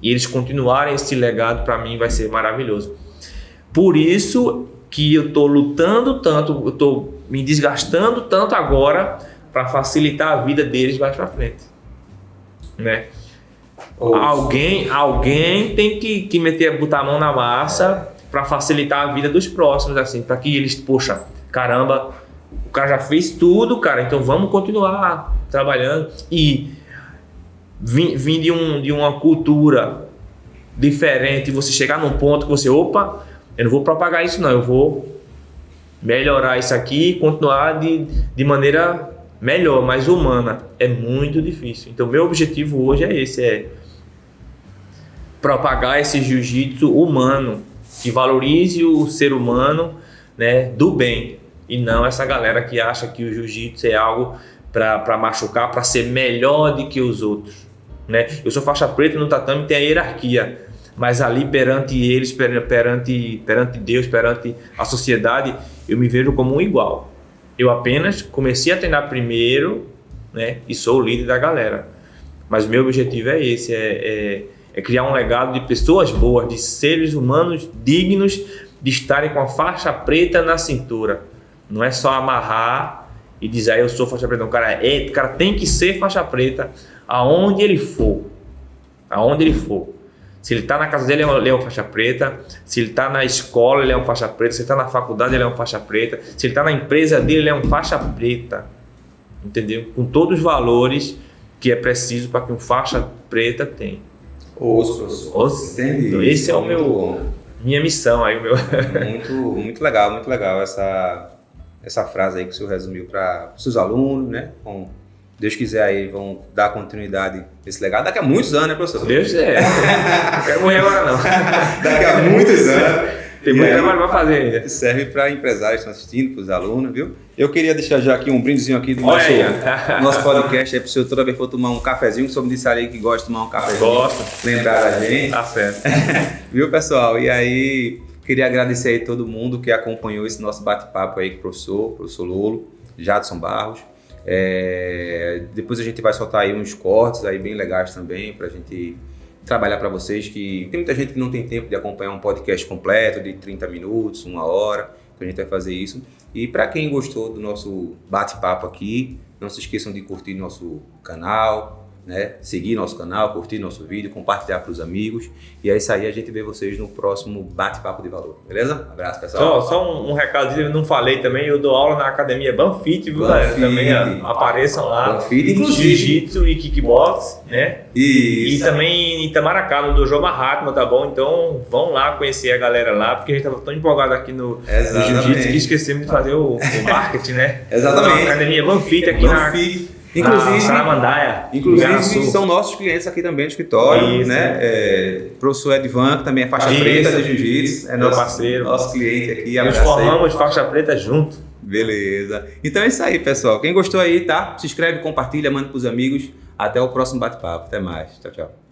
Speaker 2: e eles continuarem esse legado, para mim vai ser maravilhoso. Por isso que eu estou lutando tanto, eu estou me desgastando tanto agora para facilitar a vida deles mais para frente, né? Alguém tem que botar a mão na massa para facilitar a vida dos próximos, assim, para que eles, poxa, caramba, o cara já fez tudo, cara, então vamos continuar trabalhando. E vim de uma cultura diferente, você chegar num ponto que eu não vou propagar isso não, eu vou melhorar isso aqui e continuar de maneira melhor, mais humana. É muito difícil. Então meu objetivo hoje é esse, é propagar esse jiu-jitsu humano, que valorize o ser humano, né, do bem, e não essa galera que acha que o jiu-jitsu é algo para machucar, para ser melhor do que os outros. Né? Eu sou faixa preta, no tatame tem a hierarquia, mas ali perante eles, perante Deus, perante a sociedade, eu me vejo como um igual. Eu apenas comecei a treinar primeiro, né, e sou o líder da galera. Mas o meu objetivo é esse, é criar um legado de pessoas boas, de seres humanos dignos de estarem com a faixa preta na cintura. Não é só amarrar e dizer, eu sou faixa preta. Não, o cara tem que ser faixa preta aonde ele for. Se ele está na casa dele, ele é uma faixa preta. Se ele está na escola, ele é uma faixa preta. Se ele está na faculdade, ele é uma faixa preta. Se ele está na empresa dele, ele é uma faixa preta. Entendeu? Com todos os valores que é preciso para que um faixa preta tenha.
Speaker 3: Entendi.
Speaker 2: Então, esse é o
Speaker 3: Muito
Speaker 2: minha missão aí, o meu.
Speaker 3: muito legal essa frase aí que o senhor resumiu para os seus alunos, né? Com Deus quiser aí, vão dar continuidade a esse legado daqui a muitos anos, né, professor?
Speaker 2: Deus quiser. Não quero morrer agora, não.
Speaker 3: Daqui a muitos anos.
Speaker 2: Tem muito trabalho para fazer ainda.
Speaker 3: Serve para empresários que estão assistindo, para os alunos, viu? Eu queria deixar já aqui um brindezinho aqui do nosso podcast aí para o senhor toda vez que for tomar um cafezinho. O senhor me disse ali que gosta de tomar um cafezinho.
Speaker 2: Gosto.
Speaker 3: Lembrar da gente.
Speaker 2: Tá certo.
Speaker 3: Viu, pessoal? E aí, queria agradecer aí todo mundo que acompanhou esse nosso bate-papo aí com o professor Lolo, Jadson Barros. Depois a gente vai soltar aí uns cortes aí bem legais também pra gente trabalhar para vocês, que tem muita gente que não tem tempo de acompanhar um podcast completo de 30 minutos, 1 hora, então a gente vai fazer isso. E para quem gostou do nosso bate-papo aqui, não se esqueçam de curtir nosso canal, né? Seguir nosso canal, curtir nosso vídeo, compartilhar para os amigos. E é isso aí, a gente vê vocês no próximo bate-papo de valor, beleza? Abraço, pessoal.
Speaker 2: Só um recado, eu não falei também, eu dou aula na academia Banfit, viu, galera? Também apareçam lá.
Speaker 3: Banfit, inclusive.
Speaker 2: Jiu-jitsu e kickbox, né?
Speaker 3: Isso.
Speaker 2: E também em Itamaracá, no Dojo Mahatma, tá bom? Então vão lá conhecer a galera lá, porque a gente tava tão empolgado aqui no Jiu-Jitsu que esquecemos de fazer o marketing, né?
Speaker 3: Exatamente.
Speaker 2: Então, a academia Banfit aqui
Speaker 3: Inclusive são nossos clientes aqui também do escritório, né? Professor Edvan, que também é faixa preta de Jiu-Jitsu, é
Speaker 2: meu parceiro,
Speaker 3: nosso cliente aqui.
Speaker 2: Nós formamos faixa preta junto.
Speaker 3: Beleza. Então é isso aí, pessoal. Quem gostou aí, tá? Se inscreve, compartilha, manda pros amigos. Até o próximo bate-papo. Até mais. Tchau, tchau.